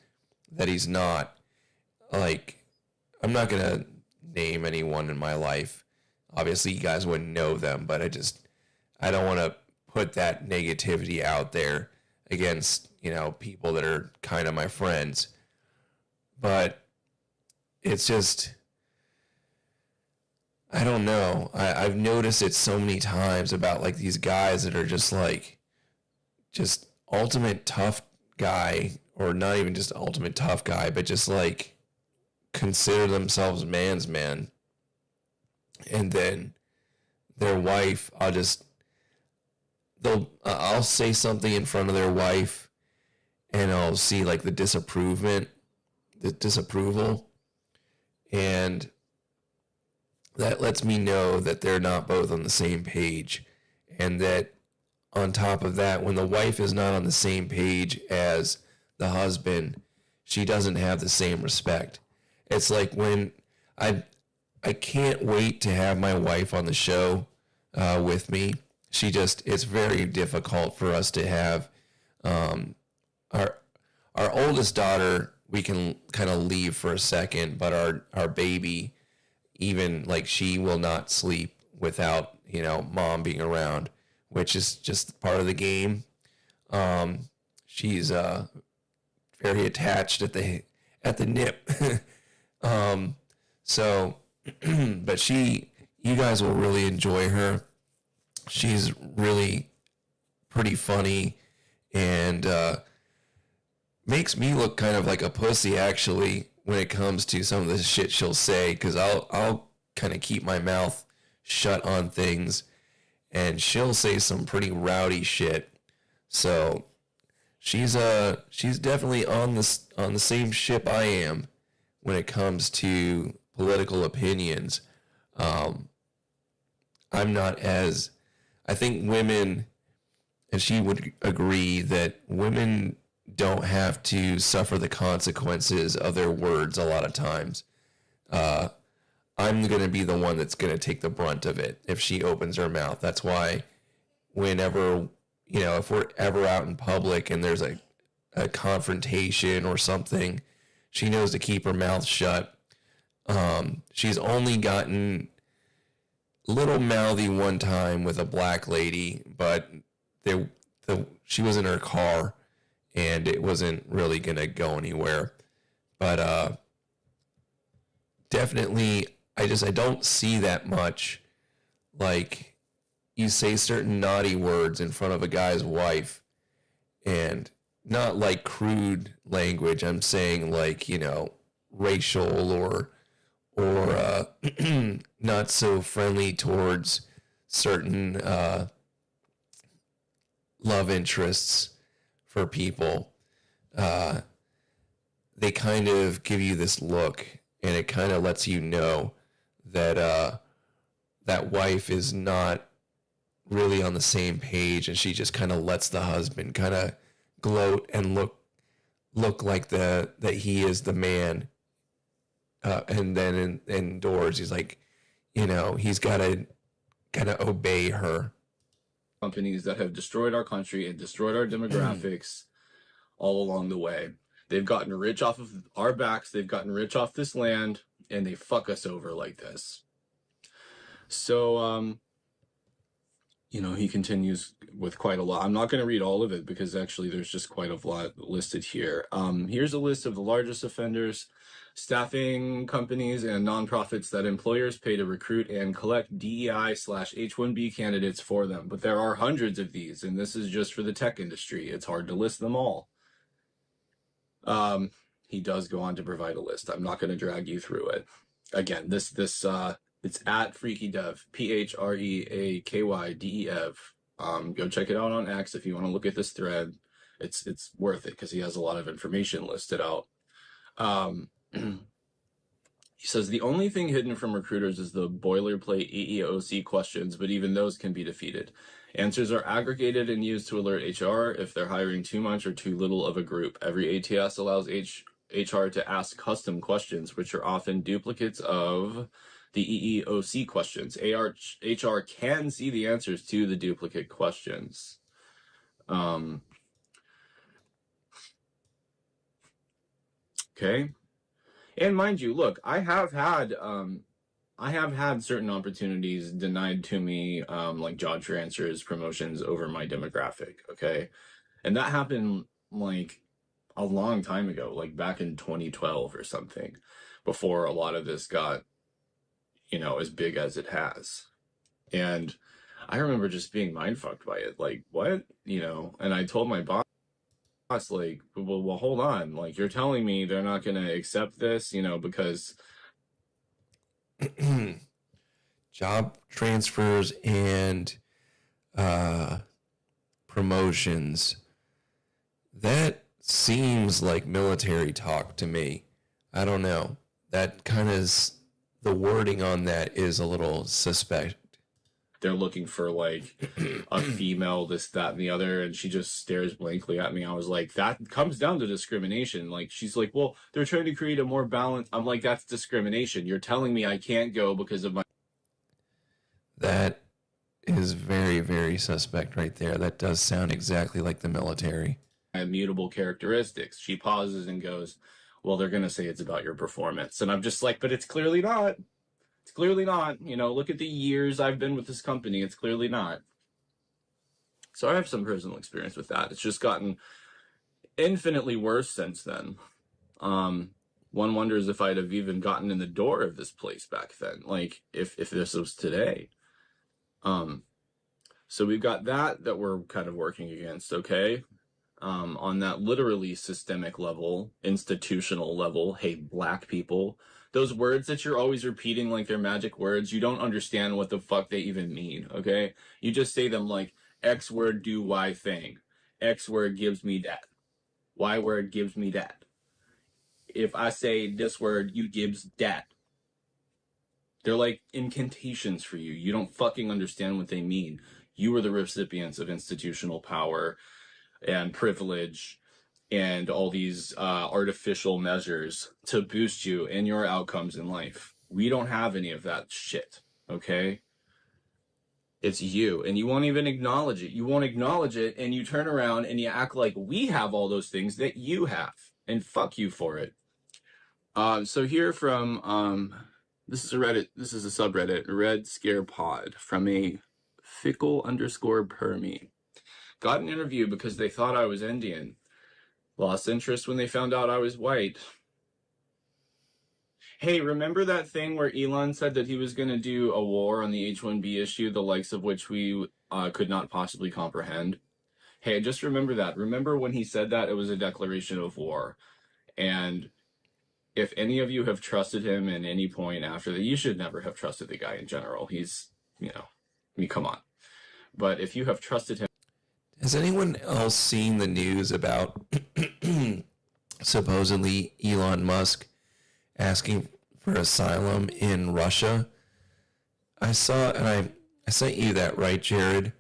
that he's not. I'm not going to name anyone in my life. Obviously, you guys wouldn't know them, but I don't want to put that negativity out there against, people that are kind of my friends. But it's just, I don't know. I've noticed it so many times about like these guys that are just ultimate tough guy, or not even just ultimate tough guy, but just like consider themselves man's man. And then their wife, I'll say something in front of their wife and I'll see like the disapproval, and that lets me know that they're not both on the same page. And that on top of that, when the wife is not on the same page as the husband, she doesn't have the same respect. It's like when I can't wait to have my wife on the show with me. It's very difficult for us to have our oldest daughter, we can kind of leave for a second, but our baby, even like she will not sleep without, mom being around, which is just part of the game. She's very attached at the nip. So, but you guys will really enjoy her. She's really pretty funny and makes me look kind of like a pussy, actually, when it comes to some of the shit she'll say, because I'll kind of keep my mouth shut on things, and she'll say some pretty rowdy shit. So she's definitely on the same ship I am when it comes to political opinions. I'm not as, I think women, and she would agree that women don't have to suffer the consequences of their words a lot of times. I'm going to be the one that's going to take the brunt of it if she opens her mouth. That's why whenever, if we're ever out in public and there's a confrontation or something, she knows to keep her mouth shut. She's only gotten little mouthy one time with a black lady, but she was in her car and it wasn't really going to go anywhere. But definitely, I don't see that much. Like, you say certain naughty words in front of a guy's wife, and not like crude language. I'm saying like, racial or not so friendly towards certain love interests for people. They kind of give you this look, and it kind of lets you know that that wife is not really on the same page, and she just kind of lets the husband kind of gloat and look like that he is the man. And then indoors, he's like, he's got to kind of obey her. Companies that have destroyed our country and destroyed our demographics all along the way. They've gotten rich off of our backs. They've gotten rich off this land, and they fuck us over like this. So, he continues with quite a lot. I'm not going to read all of it because actually there's just quite a lot listed here. Here's a list of the largest offenders: staffing companies and nonprofits that employers pay to recruit and collect DEI/H-1B candidates for them. But there are hundreds of these, and this is just for the tech industry. It's hard to list them all. He does go on to provide a list. I'm not going to drag you through it. Again, it's at FreakyDev, PHREAKYDEV. Go check it out on X if you want to look at this thread. It's worth it because he has a lot of information listed out. He says the only thing hidden from recruiters is the boilerplate EEOC questions, but even those can be defeated. Answers are aggregated and used to alert HR if they're hiring too much or too little of a group. Every ATS allows HR to ask custom questions, which are often duplicates of the EEOC questions. HR can see the answers to the duplicate questions. Okay. And mind you, look, I have had certain opportunities denied to me, like job transfers, promotions over my demographic. Okay. And that happened like a long time ago, like back in 2012 or something, before a lot of this got, as big as it has. And I remember just being mindfucked by it. Like, what? And I told my boss, like, well, hold on. Like, you're telling me they're not going to accept this, because job transfers and promotions. That seems like military talk to me. I don't know. That kind of the wording on that is a little suspect. they're looking for like a female, this, that, and the other, and she just stares blankly at me. I was like, that comes down to discrimination. Like, she's like, well, they're trying to create a more balance. I'm like, that's discrimination. You're telling me I can't go because of my. That is very, very suspect right there. That does sound exactly like the military. Immutable characteristics. She pauses and goes, well, they're going to say it's about your performance. And I'm just like, but it's clearly not. It's clearly not. Look at the years I've been with this company. It's clearly not. So I have some personal experience with that. It's just gotten infinitely worse since then. One wonders if I'd have even gotten in the door of this place back then, like if this was today. So we've got that we're kind of working against, okay? On that literally systemic level, institutional level, hey, black people, those words that you're always repeating like they're magic words, you don't understand what the fuck they even mean, okay? You just say them like, X word do Y thing. X word gives me that. Y word gives me that. If I say this word, you gives that. They're like incantations for you. You don't fucking understand what they mean. You are the recipients of institutional power and privilege and all these artificial measures to boost you in your outcomes in life. We don't have any of that shit, okay? It's you, and you won't even acknowledge it. You won't acknowledge it, and you turn around and you act like we have all those things that you have, and fuck you for it. So here from, this is a subreddit, Red Scare Pod, from a fickle_permy. Got an interview because they thought I was Indian. Lost interest when they found out I was white. Hey, remember that thing where Elon said that he was going to do a war on the H-1B issue, the likes of which we could not possibly comprehend? Hey, just remember that. Remember when he said that, it was a declaration of war. And if any of you have trusted him at any point after that, you should never have trusted the guy in general. He's, come on. But if you have trusted him. Has anyone else seen the news about supposedly Elon Musk asking for asylum in Russia? I saw, and I sent you that, right, Jared?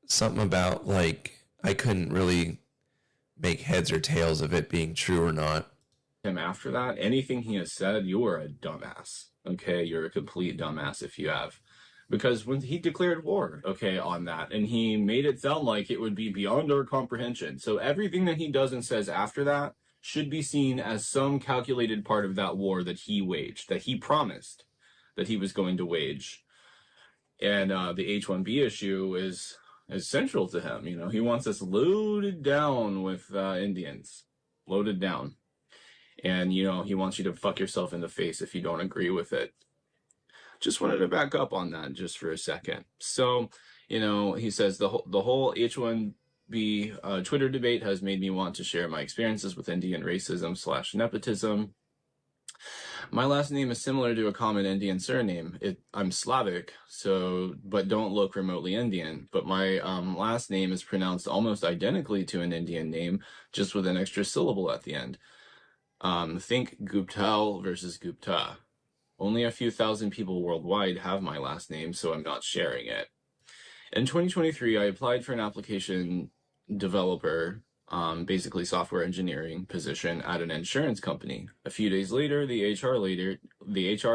Something about, like, I couldn't really make heads or tails of it being true or not. Him after that, anything he has said, you are a dumbass. Okay, you're a complete dumbass if you have. Because when he declared war, okay, on that, and he made it sound like it would be beyond our comprehension. So everything that he does and says after that should be seen as some calculated part of that war that he waged, that he promised that he was going to wage. And the H-1B issue is central to him. He wants us loaded down with Indians. Loaded down. And, he wants you to fuck yourself in the face if you don't agree with it. Just wanted to back up on that just for a second. So, he says the whole H-1B Twitter debate has made me want to share my experiences with Indian racism / nepotism. My last name is similar to a common Indian surname. I'm Slavic, but don't look remotely Indian. But my last name is pronounced almost identically to an Indian name, just with an extra syllable at the end. Think Guptal versus Gupta. Only a few thousand people worldwide have my last name, so I'm not sharing it. In 2023, I applied for an application developer, basically software engineering position at an insurance company. A few days later, the HR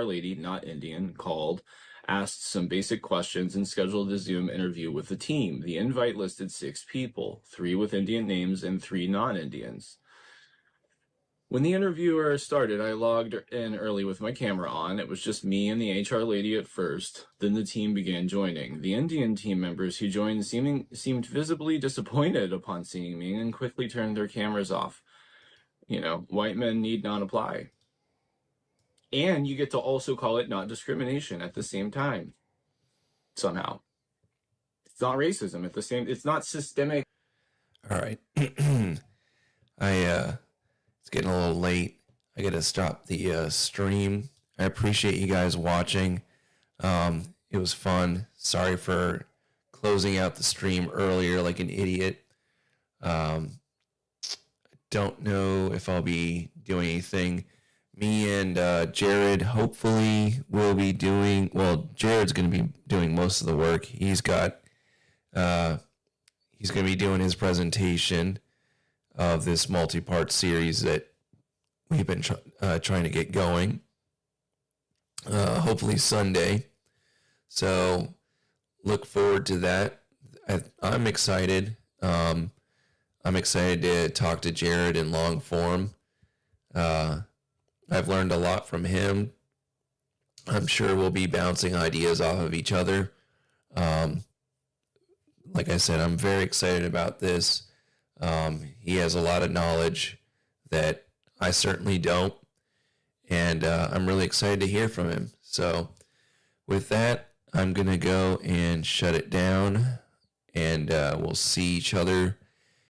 lady, not Indian, called, asked some basic questions, and scheduled a Zoom interview with the team. The invite listed 6 people, 3 with Indian names and 3 non-Indians. When the interviewer started, I logged in early with my camera on. It was just me and the HR lady at first. Then the team began joining. The Indian team members who joined seemed visibly disappointed upon seeing me and quickly turned their cameras off. You know, white men need not apply. And you get to also call it not discrimination at the same time. Somehow. It's not racism at the same, it's not systemic. All right. It's getting a little late. I got to stop the stream. I appreciate you guys watching. It was fun. Sorry for closing out the stream earlier like an idiot. Don't know if I'll be doing anything. Me and Jared hopefully will be doing, well, Jared's going to be doing most of the work. He's going to be doing his presentation of this multi-part series that we've been trying to get going. Hopefully Sunday. So look forward to that. I'm excited. I'm excited to talk to Jared in long form. I've learned a lot from him. I'm sure we'll be bouncing ideas off of each other. Like I said, I'm very excited about this. He has a lot of knowledge that I certainly don't. And I'm really excited to hear from him. So with that, I'm going to go and shut it down. And we'll see each other